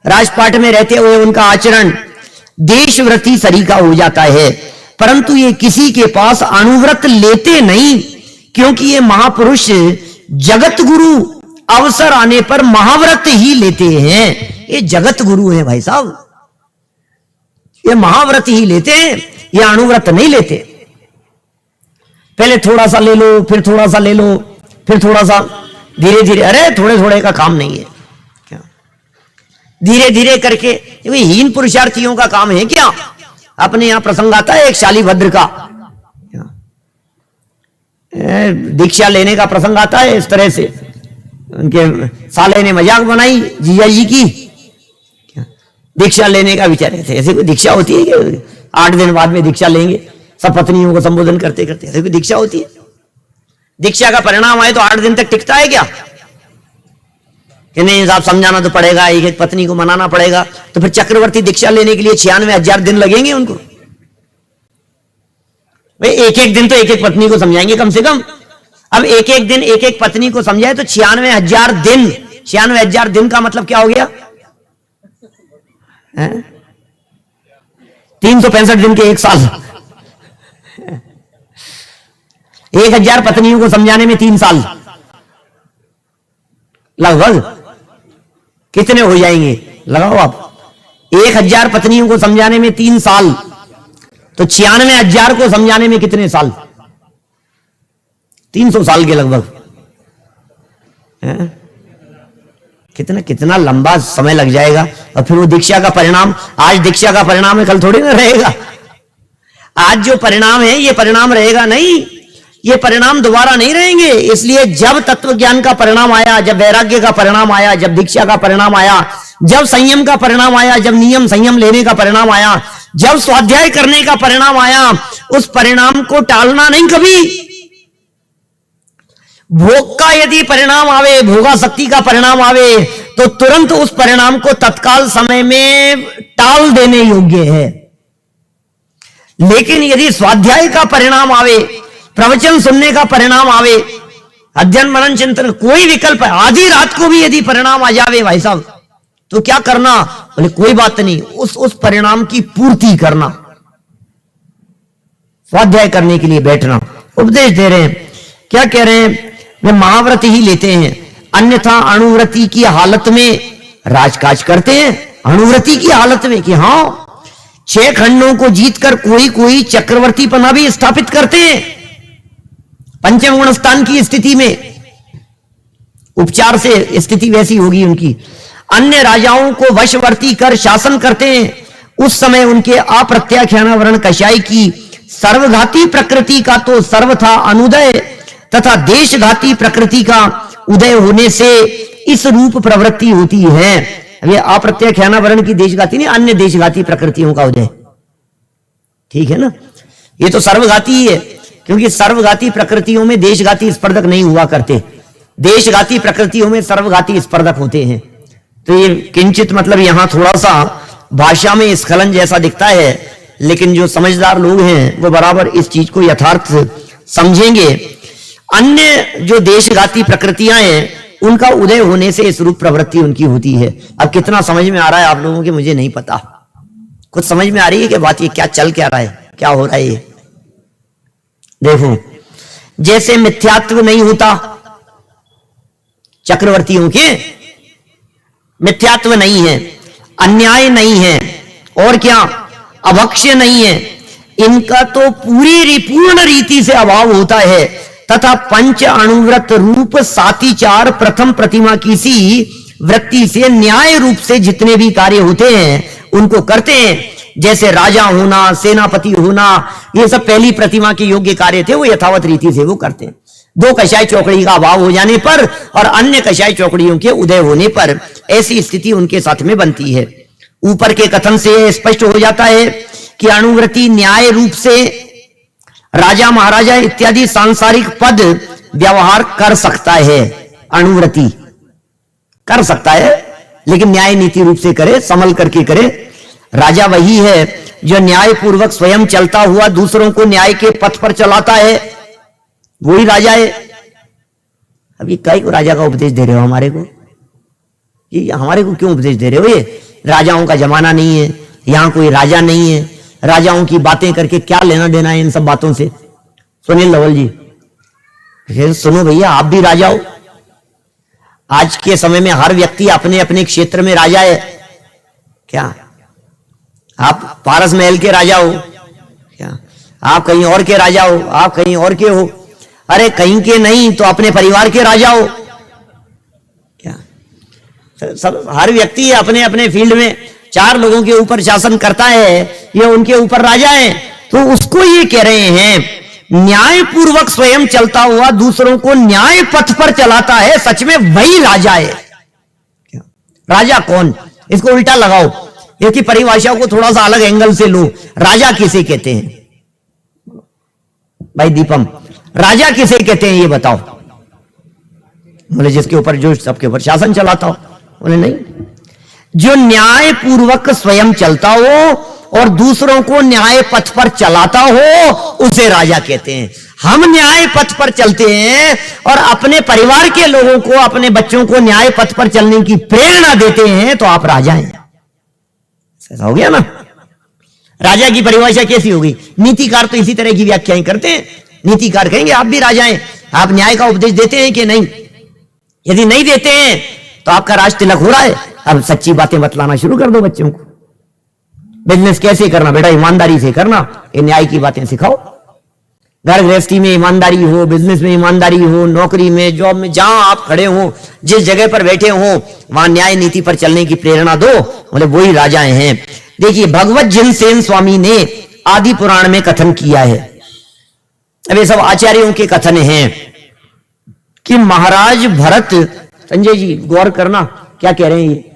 राजपाट में रहते हुए उनका आचरण देशव्रती सरी का हो जाता है। परंतु ये किसी के पास अणुव्रत लेते नहीं, क्योंकि ये महापुरुष जगत गुरु अवसर आने पर महाव्रत ही लेते हैं। ये जगत गुरु है भाई साहब, ये महाव्रत ही लेते हैं, ये अणुव्रत नहीं लेते। पहले थोड़ा सा ले लो, फिर थोड़ा सा ले लो, फिर थोड़ा सा, धीरे धीरे। अरे थोड़े थोड़े का काम नहीं है क्या, धीरे धीरे करके। ये हीन पुरुषार्थियों का काम है क्या? अपने यहां प्रसंग आता है एक शालीभद्र का, दीक्षा लेने का प्रसंग आता है। इस तरह से उनके साले ने मजाक बनाई जीजा जी की, दीक्षा लेने का विचार थे। ऐसे कोई दीक्षा होती है कि 8 दिन बाद में दीक्षा लेंगे, सब पत्नियों को संबोधन करते करते? ऐसे कोई दीक्षा होती है? दीक्षा का परिणाम आए तो 8 दिन तक टिकता है क्या? कि नहीं साहब समझाना तो पड़ेगा, एक एक पत्नी को मनाना पड़ेगा। तो फिर चक्रवर्ती दीक्षा लेने के लिए 96,000 दिन लगेंगे उनको। भाई एक एक दिन तो एक एक पत्नी को समझाएंगे कम से कम। अब एक एक दिन एक एक पत्नी को समझाए तो 96,000 दिन, 96,000 दिन का मतलब क्या हो गया? 365 दिन के 1 साल। 1,000 पत्नियों को समझाने में 3 साल लगभग। कितने हो जाएंगे लगाओ आप, 1,000 पत्नियों को समझाने में 3 साल, तो 96,000 को समझाने में कितने साल? 300 साल के लगभग। कितना कितना लंबा समय लग जाएगा। और फिर वो दीक्षा का परिणाम, आज दीक्षा का परिणाम है, कल थोड़ी ना रहेगा। आज जो परिणाम है ये परिणाम रहेगा नहीं, ये परिणाम दोबारा नहीं रहेंगे। इसलिए जब तत्व ज्ञान का परिणाम आया, जब वैराग्य का परिणाम आया, जब दीक्षा का परिणाम आया, जब संयम का परिणाम आया, जब नियम संयम लेने का परिणाम आया, जब स्वाध्याय करने का परिणाम आया, उस परिणाम को टालना नहीं कभी। भोग का यदि परिणाम आवे, भोगासक्ति का परिणाम आवे, तो तुरंत उस परिणाम को तत्काल समय में टाल देने योग्य है। लेकिन यदि स्वाध्याय का परिणाम आवे, प्रवचन सुनने का परिणाम आवे, अध्ययन मनन चिंतन, कोई विकल्प है, आधी रात को भी यदि परिणाम आ जावे भाई साहब, तो क्या करना? बोले कोई बात नहीं, उस परिणाम की पूर्ति करना, स्वाध्याय करने के लिए बैठना। उपदेश दे रहे हैं, क्या कह रहे हैं? वे महाव्रत ही लेते हैं, अन्यथा अणुव्रति की हालत में राजकाज करते हैं। अणुव्रति की हालत में कि हां 6 खंडों को जीतकर कोई कोई चक्रवर्ती पना भी स्थापित करते हैं। पंचम गुण स्थान की स्थिति में उपचार से स्थिति वैसी होगी उनकी। अन्य राजाओं को वशवर्ती कर शासन करते हैं। उस समय उनके अप्रत्याख्यानावरण कषाय की सर्वघाती प्रकृति का तो सर्वथा अनुदय तथा देशघाती प्रकृति का उदय होने से इस रूप प्रवृत्ति होती है। ये अप्रत्याख्यानावरण की देशघाती नहीं, अन्य देशघाती प्रकृतियों का उदय, ठीक है ना? ये तो सर्वघाती ही है, क्योंकि सर्वघाती प्रकृतियों में देशघाती स्पर्धक नहीं हुआ करते, देशघाती प्रकृतियों में सर्वघाती स्पर्धक होते हैं। तो ये किंचित मतलब यहां थोड़ा सा भाषा में स्खलन जैसा दिखता है, लेकिन जो समझदार लोग हैं वो बराबर इस चीज को यथार्थ समझेंगे। अन्य जो देशघाती प्रकृतियां हैं उनका उदय होने से इस रूप प्रवृत्ति उनकी होती है। अब कितना समझ में आ रहा है आप लोगों के मुझे नहीं पता, कुछ समझ में आ रही है कि बात ये क्या चल क्या रहा है, क्या हो रहा है ये? देखो, जैसे मिथ्यात्व नहीं होता चक्रवर्तियों के, मिथ्यात्व नहीं है, अन्याय नहीं है, और क्या अभक्ष्य नहीं है, इनका तो पूर्ण रीति से अभाव होता है। तथा पंच अणुव्रत रूप सातिचार प्रथम प्रतिमा की सी वृत्ति से न्याय रूप से जितने भी कार्य होते हैं उनको करते हैं। जैसे राजा होना, सेनापति होना, ये सब पहली प्रतिमा के योग्य कार्य थे, वो यथावत रीति से वो करते हैं। 2 कषाय चौकड़ी का अभाव हो जाने पर और अन्य कषाय चौकड़ियों के उदय होने पर ऐसी स्थिति उनके साथ में बनती है। ऊपर के कथन से स्पष्ट हो जाता है कि अणुव्रति न्याय रूप से राजा महाराजा इत्यादि सांसारिक पद व्यवहार कर सकता है, अणुव्रति कर सकता है, लेकिन न्याय नीति रूप से करे, संभल करके करे। राजा वही है जो न्याय पूर्वक स्वयं चलता हुआ दूसरों को न्याय के पथ पर चलाता है, वही राजा है। अभी कई को राजा का उपदेश दे रहे हो हमारे को, ये हमारे को क्यों उपदेश दे रहे हो? ये राजाओं का जमाना नहीं है, यहां कोई राजा नहीं है, राजाओं की बातें करके क्या लेना देना है इन सब बातों से? सुनील लवल जी, सुनो भैया, आप भी राजा हो। आज के समय में हर व्यक्ति अपने अपने क्षेत्र में राजा है। क्या आप पारस महल के राजा हो क्या? आप कहीं और के राजा हो, आप कहीं और के हो। अरे कहीं के नहीं तो अपने परिवार के राजा हो क्या? सब हर व्यक्ति अपने अपने फील्ड में 4 लोगों के ऊपर शासन करता है, ये उनके ऊपर राजा है। तो उसको ये कह रहे हैं न्यायपूर्वक स्वयं चलता हुआ दूसरों को न्याय पथ पर चलाता है, सच में वही राजा है। राजा कौन? इसको उल्टा लगाओ, इसकी परिभाषा को थोड़ा सा अलग एंगल से लो। राजा किसे कहते हैं भाई दीपम? राजा किसे कहते हैं ये बताओ। बोले जिसके ऊपर जो सबके ऊपर शासन चलाता हो। बोले नहीं, जो न्याय पूर्वक स्वयं चलता हो और दूसरों को न्याय पथ पर चलाता हो उसे राजा कहते हैं। हम न्याय पथ पर चलते हैं और अपने परिवार के लोगों को, अपने बच्चों को न्याय पथ पर चलने की प्रेरणा देते हैं तो आप राजा हैं। ऐसा हो गया ना? राजा की परिभाषा कैसी होगी? नीतिकार तो इसी तरह की व्याख्याएं करते हैं। नीतिकार कहेंगे आप भी राजा हैं, आप न्याय का उपदेश देते हैं कि नहीं? यदि नहीं देते हैं तो आपका राज तिलक हो रहा है। अब सच्ची बातें बतलाना शुरू कर दो बच्चों को। बिजनेस कैसे करना बेटा? ईमानदारी से करना, ये न्याय की बातें सिखाओ। घर गृहस्थी में ईमानदारी हो, बिजनेस में ईमानदारी हो, नौकरी में, जॉब में, जहां आप खड़े हो, जिस जगह पर बैठे हो वहां न्याय नीति पर चलने की प्रेरणा दो। बोले वही राजा हैं। देखिए भगवत जिनसेन स्वामी ने आदि पुराण में कथन किया है, अब ये सब आचार्यों के कथन हैं कि महाराज भरत, संजय जी गौर करना क्या कह रहे हैं ये।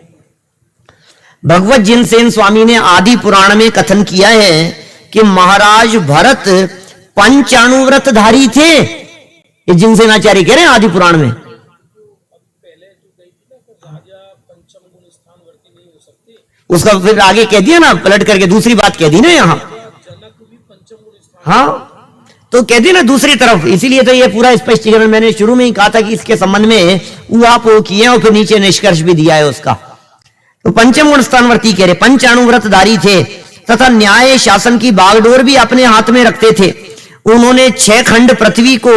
भगवत जिनसेन स्वामी ने आदि पुराण में कथन किया है कि महाराज भरत पंचाणुव्रतधारी थे। ये जिनसेनाचार्य कह रहे हैं आदि पुराण में। उसका फिर आगे कह दिया ना, पलट करके दूसरी बात कह दी ना यहां। हाँ तो कह दी ना दूसरी तरफ, इसीलिए तो ये पूरा स्पष्टीकरण मैंने शुरू में ही कहा था कि इसके संबंध में ऊहापोह किए और फिर नीचे निष्कर्ष भी दिया है उसका। तो पंचम गुण स्थानवर्ती कह रहे पंचाणुव्रतधारी थे तथा न्याय शासन की बागडोर भी अपने हाथ में रखते थे। उन्होंने 6 खंड पृथ्वी को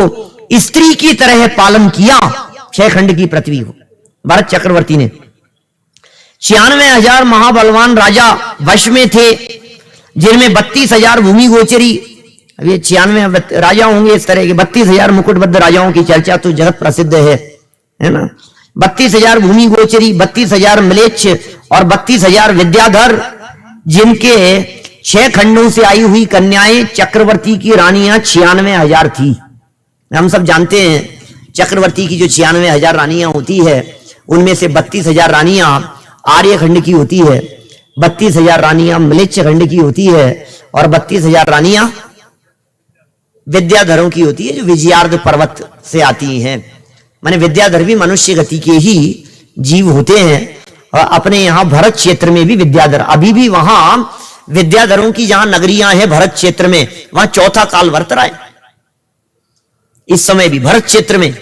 स्त्री की तरह पालन किया। 6 खंड की पृथ्वी को भरत चक्रवर्ती ने। 96,000 महाबलवान राजा वश में थे, जिनमें 32,000 भूमि गोचरी। अब ये 96 राजा होंगे इस तरह के। 32,000 मुकुटबद्ध राजाओं की चर्चा तो जगत प्रसिद्ध है ना। 32,000 भूमि गोचरी, 32,000 म्लेच्छ और 32,000 विद्याधर, जिनके 6 खंडों से आई हुई कन्याएं चक्रवर्ती की रानियां 96,000 थी। हम सब जानते हैं चक्रवर्ती की जो 96,000 रानियां होती है उनमें से 32,000 रानियां आर्य खंड की होती है, 32,000 रानियां म्लेच्छ खंड की होती है और 32,000 रानियां विद्याधरों की होती है जो विजयार्ध पर्वत से आती हैं। माने विद्याधर भी मनुष्य गति के ही जीव होते हैं। और अपने यहां भरत क्षेत्र में भी विद्याधर, अभी भी वहां विद्याधरों की जहां नगरियां हैं भरत क्षेत्र में, वहां चौथा काल वर्त रहा है इस समय भी भरत क्षेत्र में।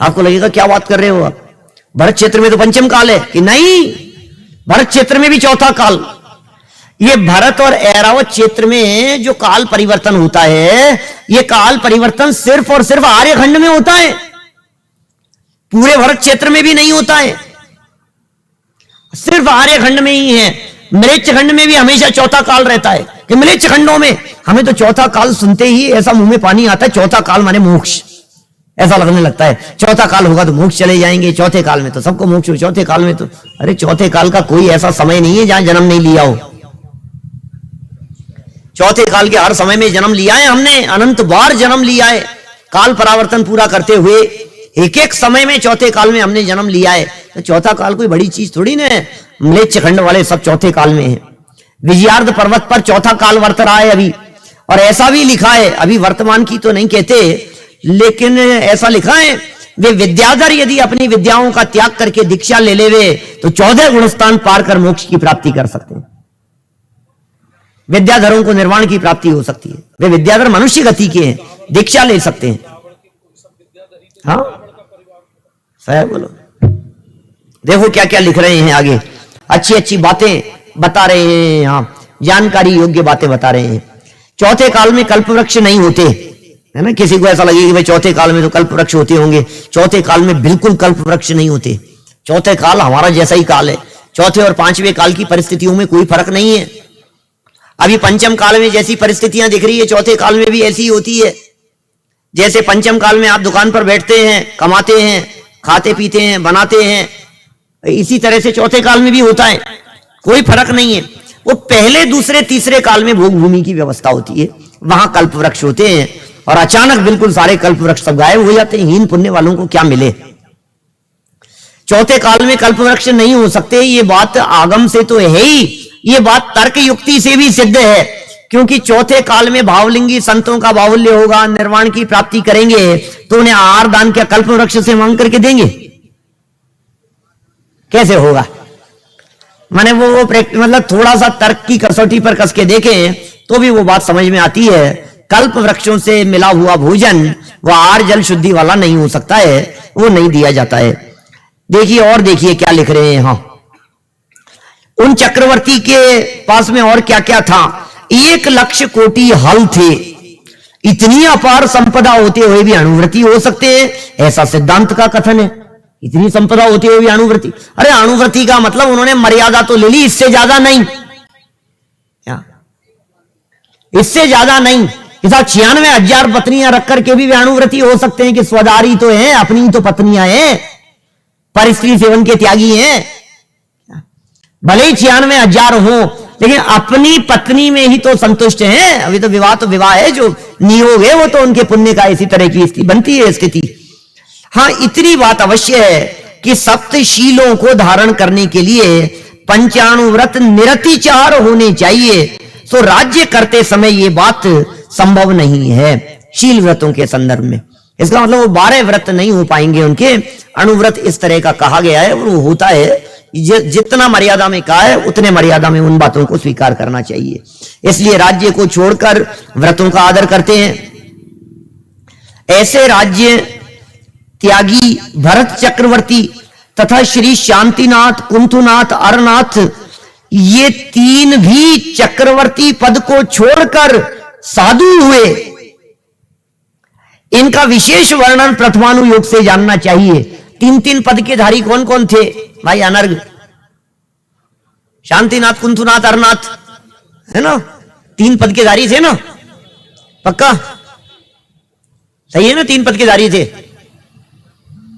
आपको लगेगा क्या बात कर रहे हो आप, भरत क्षेत्र में तो पंचम काल है कि नहीं, भरत क्षेत्र में भी चौथा काल। ये भरत और ऐरावत क्षेत्र में जो काल परिवर्तन होता है, ये काल परिवर्तन सिर्फ और सिर्फ आर्यखंड में होता है, पूरे भरत क्षेत्र में भी नहीं होता है, सिर्फ आर्यखंड में ही है। म्लेच्छ खंड में भी हमेशा चौथा काल रहता है कि म्लेच्छ खंडों में हमें तो चौथा काल सुनते ही ऐसा मुंह में पानी आता है। चौथा काल माने मोक्ष, ऐसा लगने लगता है चौथा काल होगा तो मोक्ष चले जाएंगे, चौथे काल में तो सबको मोक्ष हो, चौथे काल में तो। अरे चौथे काल का कोई ऐसा समय नहीं है जहां जन्म नहीं लिया हो। चौथे काल के हर समय में जन्म लिया है हमने, अनंत बार जन्म लिया है। काल परावर्तन पूरा करते हुए एक एक समय में चौथे काल में हमने जन्म लिया है। तो चौथा काल कोई बड़ी चीज थोड़ी ना है। म्लेच्छ खंड वाले सब चौथे काल में है। विजयार्ध पर्वत पर चौथा काल वर्त रहा है अभी, और ऐसा भी लिखा है, अभी वर्तमान की तो नहीं कहते लेकिन ऐसा लिखा है, वे विद्याधर यदि अपनी विद्याओं का त्याग करके दीक्षा ले लेवे तो 14 गुणस्थान पार कर मोक्ष की प्राप्ति कर सकते हैं। विद्याधरों को निर्वाण की प्राप्ति हो सकती है। वे विद्याधर मनुष्य गति के हैं, दीक्षा ले सकते हैं। हाँ सही बोलो। देखो क्या क्या लिख रहे हैं आगे, अच्छी अच्छी बातें बता रहे हैं, यहाँ जानकारी योग्य बातें बता रहे हैं। चौथे काल में कल्प वृक्ष नहीं होते, है ना। किसी को ऐसा लगे कि भाई चौथे काल में तो कल्प वृक्ष होते होंगे, चौथे काल में बिल्कुल कल्प वृक्ष नहीं होते। चौथे काल हमारा जैसा ही काल है। चौथे और 5वें काल की परिस्थितियों में कोई फर्क नहीं है। अभी पंचम काल में जैसी परिस्थितियां दिख रही है, चौथे काल में भी ऐसी ही होती है। जैसे पंचम काल में आप दुकान पर बैठते हैं, कमाते हैं, खाते पीते हैं, बनाते हैं, इसी तरह से चौथे काल में भी होता है, कोई फर्क नहीं है। वो पहले दूसरे तीसरे काल में भोग भूमि की व्यवस्था होती है, वहां कल्प वृक्ष होते हैं और अचानक बिल्कुल सारे कल्प वृक्ष सब गायब हो जाते हैं। हीन पुण्य वालों को क्या मिले। चौथे काल में कल्प वृक्ष नहीं हो सकते, ये बात आगम से तो है ही, ये बात तर्क युक्ति से भी सिद्ध है, क्योंकि चौथे काल में भावलिंगी संतों का बाहुल्य होगा, निर्वाण की प्राप्ति करेंगे, तो उन्हें आहार दान क्या कल्प वृक्ष से मांग करके देंगे? कैसे होगा? माने वो मतलब थोड़ा सा तर्क की कसौटी पर कस के देखें तो भी वो बात समझ में आती है। कल्प वृक्षों से मिला हुआ भोजन वह आहार जल शुद्धि वाला नहीं हो सकता है, वो नहीं दिया जाता है। देखिए और देखिए क्या लिख रहे हैं यहां। उन चक्रवर्ती के पास में और क्या क्या था। 1,00,000 कोटि हल थे। इतनी अपार संपदा होते हुए भी अणुव्रती हो सकते हैं, ऐसा सिद्धांत का कथन है। इतनी संपदा होते हुए भी अणुव्रती, अरे अणुव्रती का मतलब उन्होंने मर्यादा तो ले ली, इससे ज्यादा नहीं, इससे ज्यादा नहीं। कि साहब 96,000 पत्नियां रख करके भी अणुव्रती हो सकते हैं कि स्वदारी तो हैं, अपनी तो पत्नियां हैं, पर स्त्री सेवन के त्यागी हैं। भले ही 96,000 हो, लेकिन अपनी पत्नी में ही तो संतुष्ट हैं। अभी तो विवाह है, जो नियोग है वो तो उनके पुण्य का इसी तरह की स्थिति बनती है स्थिति। हाँ, इतनी बात अवश्य है कि सप्तशीलों को धारण करने के लिए पंचाणुव्रत निरतिचार होने चाहिए। तो राज्य करते समय ये बात संभव नहीं है शील व्रतों के संदर्भ में। इसका मतलब वो 12 व्रत नहीं हो पाएंगे उनके। अणुव्रत इस तरह का कहा गया है और वो होता है, जितना मर्यादा में कहा है उतने मर्यादा में उन बातों को स्वीकार करना चाहिए। इसलिए राज्य को छोड़कर व्रतों का आदर करते हैं। ऐसे राज्य त्यागी भरत चक्रवर्ती तथा श्री शांतिनाथ, कुंथुनाथ, अरनाथ, ये 3 भी चक्रवर्ती पद को छोड़कर साधु हुए। इनका विशेष वर्णन प्रथमानुयोग से जानना चाहिए। 3 पद के धारी कौन कौन थे भाई? अनर्ग, शांतिनाथ, कुंथुनाथ, अरनाथ, है ना? 3 पद के धारी थे ना? पक्का सही है ना? 3 पद के धारी थे?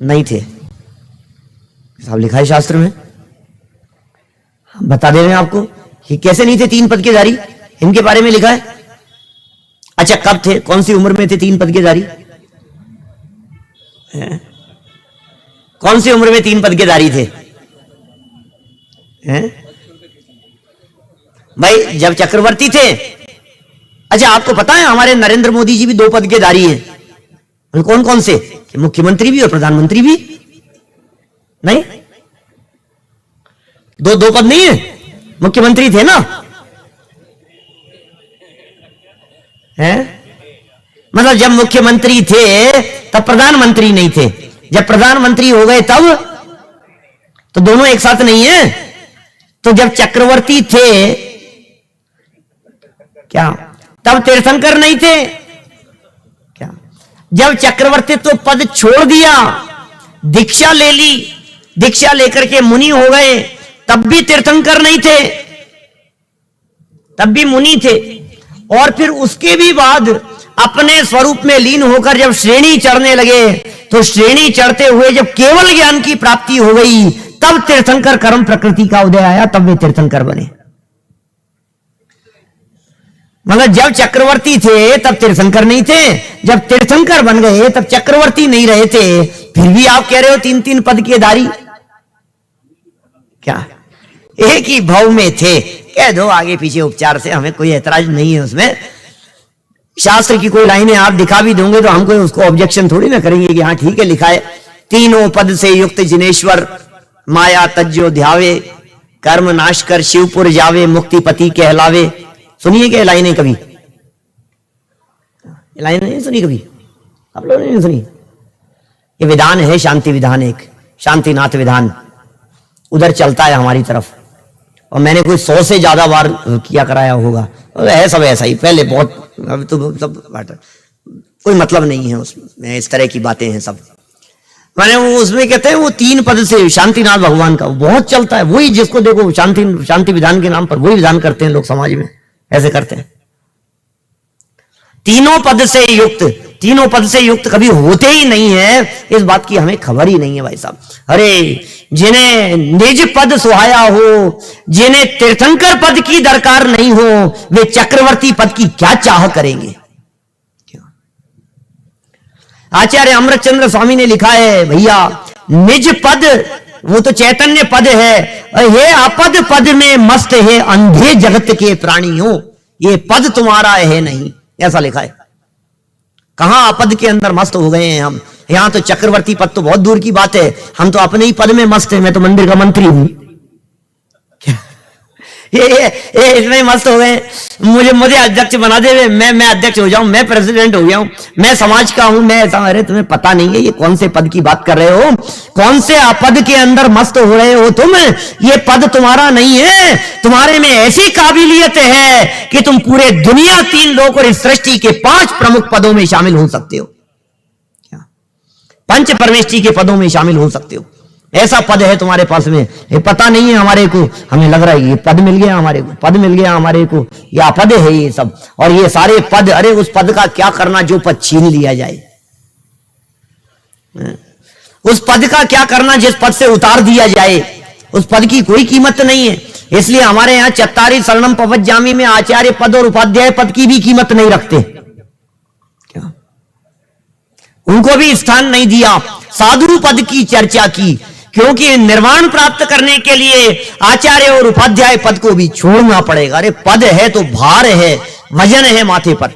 नहीं थे, साहब लिखा है शास्त्र में। बता दे रहे हैं आपको कि कैसे नहीं थे 3 पद के धारी, इनके बारे में लिखा है। अच्छा, कब थे, कौन सी उम्र में थे 3 पद के धारी? कौन सी उम्र में 3 पद के धारी थे? भाई जब चक्रवर्ती थे। अच्छा, आपको पता है हमारे नरेंद्र मोदी जी भी 2 पद के धारी हैं। कौन कौन से? मुख्यमंत्री भी और प्रधानमंत्री भी। नहीं, दो पद नहीं है, मुख्यमंत्री थे ना? है मतलब जब मुख्यमंत्री थे तब प्रधानमंत्री नहीं थे, जब प्रधानमंत्री हो गए तब, तो दोनों एक साथ नहीं है। तो जब चक्रवर्ती थे क्या तब तीर्थंकर नहीं थे क्या? जब चक्रवर्ती तो पद छोड़ दिया, दीक्षा ले ली, दीक्षा लेकर के मुनि हो गए, तब भी तीर्थंकर नहीं थे, तब भी मुनि थे। और फिर उसके भी बाद अपने स्वरूप में लीन होकर जब श्रेणी चढ़ने लगे, तो श्रेणी चढ़ते हुए जब केवल ज्ञान की प्राप्ति हो गई, तब तीर्थंकर कर्म प्रकृति का उदय आया, तब वे तीर्थंकर बने। मतलब जब चक्रवर्ती थे तब तीर्थंकर नहीं थे, जब तीर्थंकर बन गए तब चक्रवर्ती नहीं रहे थे। फिर भी आप कह रहे हो 3 पद के धारी। क्या एक ही भाव में थे? कह दो आगे पीछे उपचार से, हमें कोई ऐतराज नहीं है उसमें। शास्त्र की कोई लाइनें आप दिखा भी दोगे तो हम कोई उसको ऑब्जेक्शन थोड़ी ना करेंगे कि हाँ ठीक है लिखा है, 3 पद से युक्त जिनेश्वर, माया तज्जो ध्यावे, कर्म नाश कर शिवपुर जावे, मुक्तिपति कहलावे। सुनिए क्या लाइनें कभी? लाइनें नहीं सुनी कभी आप लोगों ने? नहीं सुनी? ये विधान है, शांति विधान, एक शांतिनाथ विधान उधर चलता है हमारी तरफ, और मैंने कोई 100 से ज्यादा बार किया कराया होगा। है सब ऐसा ही, पहले बहुत, अब तो सब कोई मतलब नहीं है उसमें, इस तरह की बातें हैं सब। मैंने वो उसमें कहते हैं वो 3 पद से शांतिनाथ भगवान का बहुत चलता है, वही जिसको देखो शांति विधान के नाम पर वही विधान करते हैं लोग समाज में, ऐसे करते हैं। तीनों पद से युक्त कभी होते ही नहीं है, इस बात की हमें खबर ही नहीं है भाई साहब। अरे जिन्हें निज पद सुहाया हो, जिन्हें तीर्थंकर पद की दरकार नहीं हो, वे चक्रवर्ती पद की क्या चाह करेंगे। आचार्य अमृतचंद्र स्वामी ने लिखा है, भैया निज पद वो तो चैतन्य पद है, हे अपद पद में मस्त है अंधे जगत के प्राणियों, ये पद तुम्हारा है नहीं, ऐसा लिखा है। कहां अपद के अंदर मस्त हो गए हैं हम, यहां तो चक्रवर्ती पद तो बहुत दूर की बात है, हम तो अपने ही पद में मस्त है। मैं तो मंदिर का मंत्री हूं, ये इतने मस्त हो गए, मुझे अध्यक्ष बना दे, मैं अध्यक्ष हो जाऊं, मैं प्रेसिडेंट हो गया हूं, मैं समाज का हूं, मैं ऐसा। अरे तुम्हें पता नहीं है ये कौन से पद की बात कर रहे हो, कौन से पद के अंदर मस्त हो रहे हो तुम। ये पद तुम्हारा नहीं है, तुम्हारे में ऐसी काबिलियत है कि तुम पूरे दुनिया, 3 लोक और इस सृष्टि के 5 प्रमुख पदों में शामिल हो सकते हो, 5 परमेष्ठी के पदों में शामिल हो सकते हो। ऐसा पद है तुम्हारे पास में, ये पता नहीं है हमारे को, हमें लग रहा है ये पद मिल गया हमारे को, पद मिल गया हमारे को, या पद है ये सब। और ये सारे पद, अरे उस पद का क्या करना जो पद छीन लिया जाए, उस पद का क्या करना जिस पद से उतार दिया जाए, उस पद की कोई कीमत नहीं है। इसलिए हमारे यहां चत्तारी शरणम पवज्जामि में आचार्य पद और उपाध्याय पद की भी कीमत नहीं रखते, क्या उनको भी स्थान नहीं दिया, साधु पद की चर्चा की, क्योंकि निर्वाण प्राप्त करने के लिए आचार्य और उपाध्याय पद को भी छोड़ना पड़ेगा। अरे पद है तो भार है, वजन है माथे पर,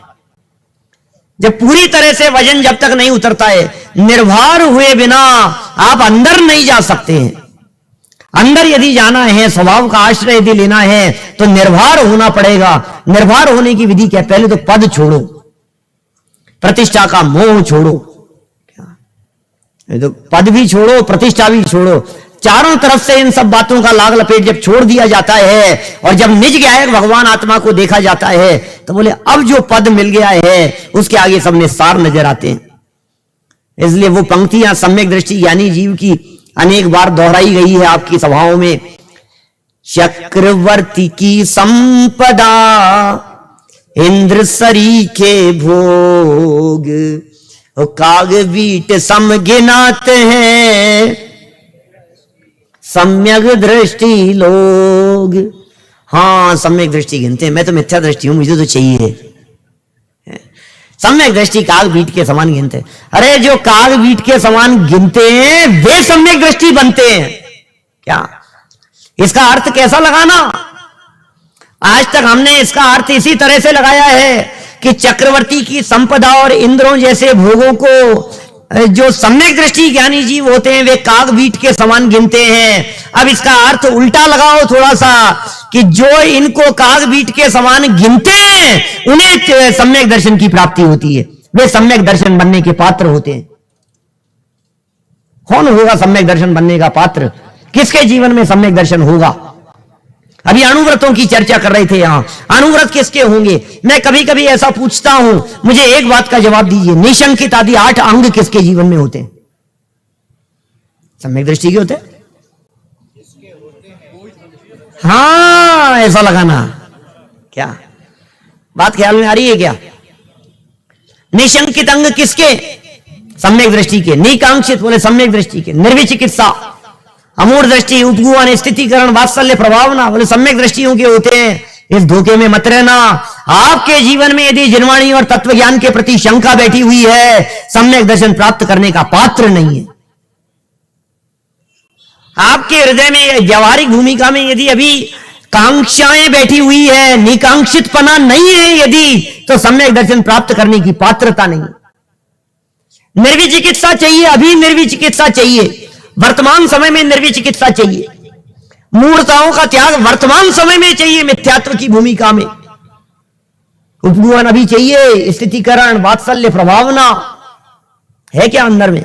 जब पूरी तरह से वजन जब तक नहीं उतरता है, निर्भर हुए बिना आप अंदर नहीं जा सकते हैं। अंदर यदि जाना है, स्वभाव का आश्रय यदि लेना है, तो निर्भर होना पड़ेगा। निर्भर होने की विधि क्या? पहले तो पद छोड़ो, प्रतिष्ठा का मोह छोड़ो, तो पद भी छोड़ो, प्रतिष्ठा भी छोड़ो, चारों तरफ से इन सब बातों का लाग लपेट जब छोड़ दिया जाता है, और जब निज गायक भगवान आत्मा को देखा जाता है, तो बोले अब जो पद मिल गया है उसके आगे सब निस्सार नजर आते हैं। इसलिए वो पंक्तियां सम्यक दृष्टि ज्ञानी जीव की अनेक बार दोहराई गई है आपकी सभाओं में। चक्रवर्ती की संपदा इंद्र सरीखे भोग, काग बीट सम गिनाते हैं सम्यक दृष्टि लोग। हाँ, सम्यक दृष्टि गिनते हैं, मैं तो मिथ्या दृष्टि हूं, मुझे तो चाहिए। सम्यक दृष्टि काग बीट के समान गिनते हैं। अरे जो काग बीट के समान गिनते हैं वे सम्यक दृष्टि बनते हैं क्या? इसका अर्थ कैसा लगाना? आज तक हमने इसका अर्थ इसी तरह से लगाया है कि चक्रवर्ती की संपदा और इंद्रों जैसे भोगों को जो सम्यक दृष्टि ज्ञानी जीव होते हैं वे काग बीट के समान गिनते हैं। अब इसका अर्थ उल्टा लगाओ थोड़ा सा, कि जो इनको काग बीट के समान गिनते हैं उन्हें सम्यक दर्शन की प्राप्ति होती है, वे सम्यक दर्शन बनने के पात्र होते हैं। कौन होगा सम्यक दर्शन बनने का पात्र? किसके जीवन में सम्यक दर्शन होगा? अभी अणुव्रतों की चर्चा कर रहे थे यहां, अणुव्रत किसके होंगे? मैं कभी कभी ऐसा पूछता हूं, मुझे एक बात का जवाब दीजिए, निशंकित आदि 8 अंग किसके जीवन में होते हैं? सम्यक दृष्टि के होते हैं? हाँ, ऐसा लगाना, क्या बात ख्याल में आ रही है क्या? निशंकित अंग किसके? सम्यक दृष्टि के। निकांक्षित बोले सम्यक दृष्टि के। निर्विचिकित्सा, अमूढ़ दृष्टि, उपगुण, स्थितिकरण, वात्सल्य, प्रभावना बोले सम्यक दृष्टियों के होते हैं। इस धोखे में मत रहना। आपके जीवन में यदि जिनवाणी और तत्व ज्ञान के प्रति शंका बैठी हुई है, सम्यक दर्शन प्राप्त करने का पात्र नहीं है। आपके हृदय में व्यवहारिक भूमिका में यदि अभी कांक्षाएं बैठी हुई है, निकांक्षितपना नहीं है यदि, तो सम्यक दर्शन प्राप्त करने की पात्रता नहीं। निर्विचिकित्सा चाहिए, अभी निर्विचिकित्सा चाहिए, वर्तमान समय में निर्विचिकित्सा चाहिए। मूर्ताओं का त्याग वर्तमान समय में चाहिए, मिथ्यात्व की भूमिका में। उपगुण अभी चाहिए, स्थितिकरण, वात्सल्य, प्रभावना है क्या अंदर में?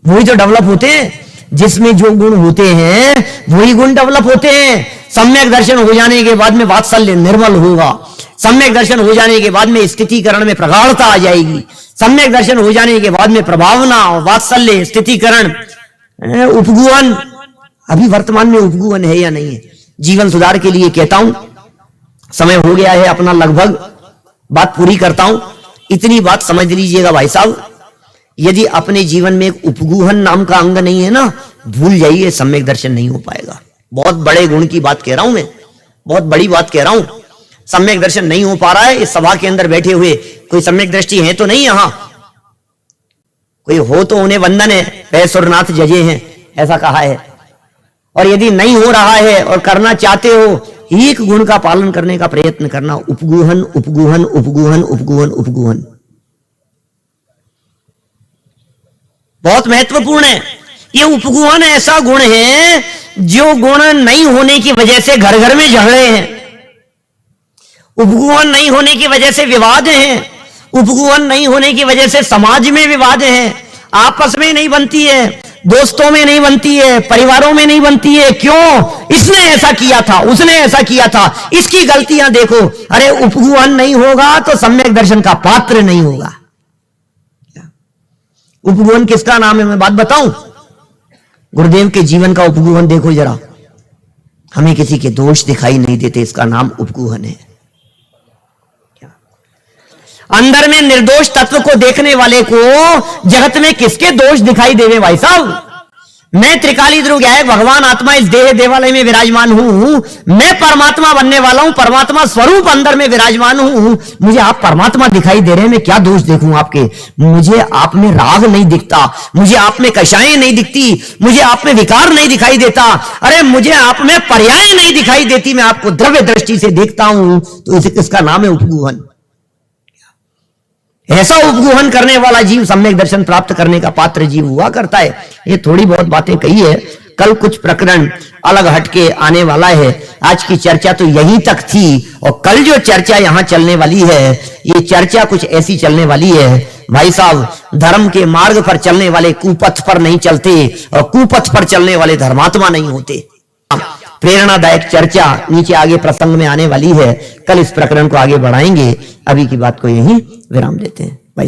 वही तो डेवलप होते हैं, जिसमें जो गुण होते हैं वही गुण डेवलप होते हैं। सम्यक दर्शन हो जाने के बाद में वात्सल्य निर्मल होगा, सम्यक दर्शन हो जाने के बाद में स्थितिकरण में प्रगाढ़ता आ जाएगी, सम्यक दर्शन हो जाने के बाद में प्रभावना, वात्सल्य, स्थितिकरण, उपगुण। अभी वर्तमान में उपगुण है या नहीं है? जीवन सुधार के लिए कहता हूं, समय हो गया है अपना, लगभग बात पूरी करता हूं। इतनी बात समझ लीजिएगा भाई साहब, यदि अपने जीवन में एक उपगूहन नाम का अंग नहीं है ना, भूल जाइए, सम्यक दर्शन नहीं हो पाएगा। बहुत बड़े गुण की बात कह रहा हूं मैं, बहुत बड़ी बात कह रहा हूं। सम्यक दर्शन नहीं हो पा रहा है, इस सभा के अंदर बैठे हुए कोई सम्यक दृष्टि है तो नहीं, यहां कोई हो तो उन्हें वंदन है, पैसुरनाथ जजे हैं ऐसा कहा है। और यदि नहीं हो रहा है और करना चाहते हो, एक गुण का पालन करने का प्रयत्न करना, उपगूहन उपगूहन उपगूहन उपगूहन उपगूहन, बहुत महत्वपूर्ण है। ये उपगूहन ऐसा गुण है जो गुण नहीं होने की वजह से घर घर में झगड़े हैं, उपगूहन नहीं होने की वजह से विवाद हैं, उपगूहन नहीं होने की वजह से समाज में विवाद हैं, आपस में नहीं बनती है, दोस्तों में नहीं बनती है, परिवारों में नहीं बनती है। क्यों? इसने ऐसा किया था, उसने ऐसा किया था, इसकी गलतियां देखो। अरे उपगूहन नहीं होगा तो सम्यक दर्शन का पात्र नहीं होगा। उपगूहन किसका नाम है मैं बात बताऊं? गुरुदेव के जीवन का उपगूहन देखो जरा, हमें किसी के दोष दिखाई नहीं देते, इसका नाम उपगूहन है। अंदर में निर्दोष तत्व को देखने वाले को जगत में किसके दोष दिखाई देवे भाई साहब? मैं त्रिकाली ध्रुव गायक भगवान आत्मा इस देह देवालय में विराजमान हूं, मैं परमात्मा बनने वाला हूं, परमात्मा स्वरूप अंदर में विराजमान हूं। मुझे आप परमात्मा दिखाई दे रहे हैं, मैं क्या दोष देखूं आपके? मुझे आप में राग नहीं दिखता, मुझे आप में कषाएं नहीं दिखती, मुझे आप में विकार नहीं दिखाई देता, अरे मुझे आप में पर्याय नहीं दिखाई देती, मैं आपको द्रव्य दृष्टि से देखता हूं। तो इसे किसका नाम है? उपगूहन। ऐसा उपगूहन करने वाला जीव सम्यक दर्शन प्राप्त करने का पात्र जीव हुआ करता है। ये थोड़ी बहुत बातें कही है, कल कुछ प्रकरण अलग हटके आने वाला है। आज की चर्चा तो यहीं तक थी, और कल जो चर्चा यहां चलने वाली है, ये चर्चा कुछ ऐसी चलने वाली है भाई साहब, धर्म के मार्ग पर चलने वाले कुपथ पर नहीं चलते, और कुपथ पर चलने वाले धर्मात्मा नहीं होते। प्रेरणादायक चर्चा नीचे आगे प्रसंग में आने वाली है, कल इस प्रकरण को आगे बढ़ाएंगे। अभी की बात को यहीं विराम देते हैं भाई।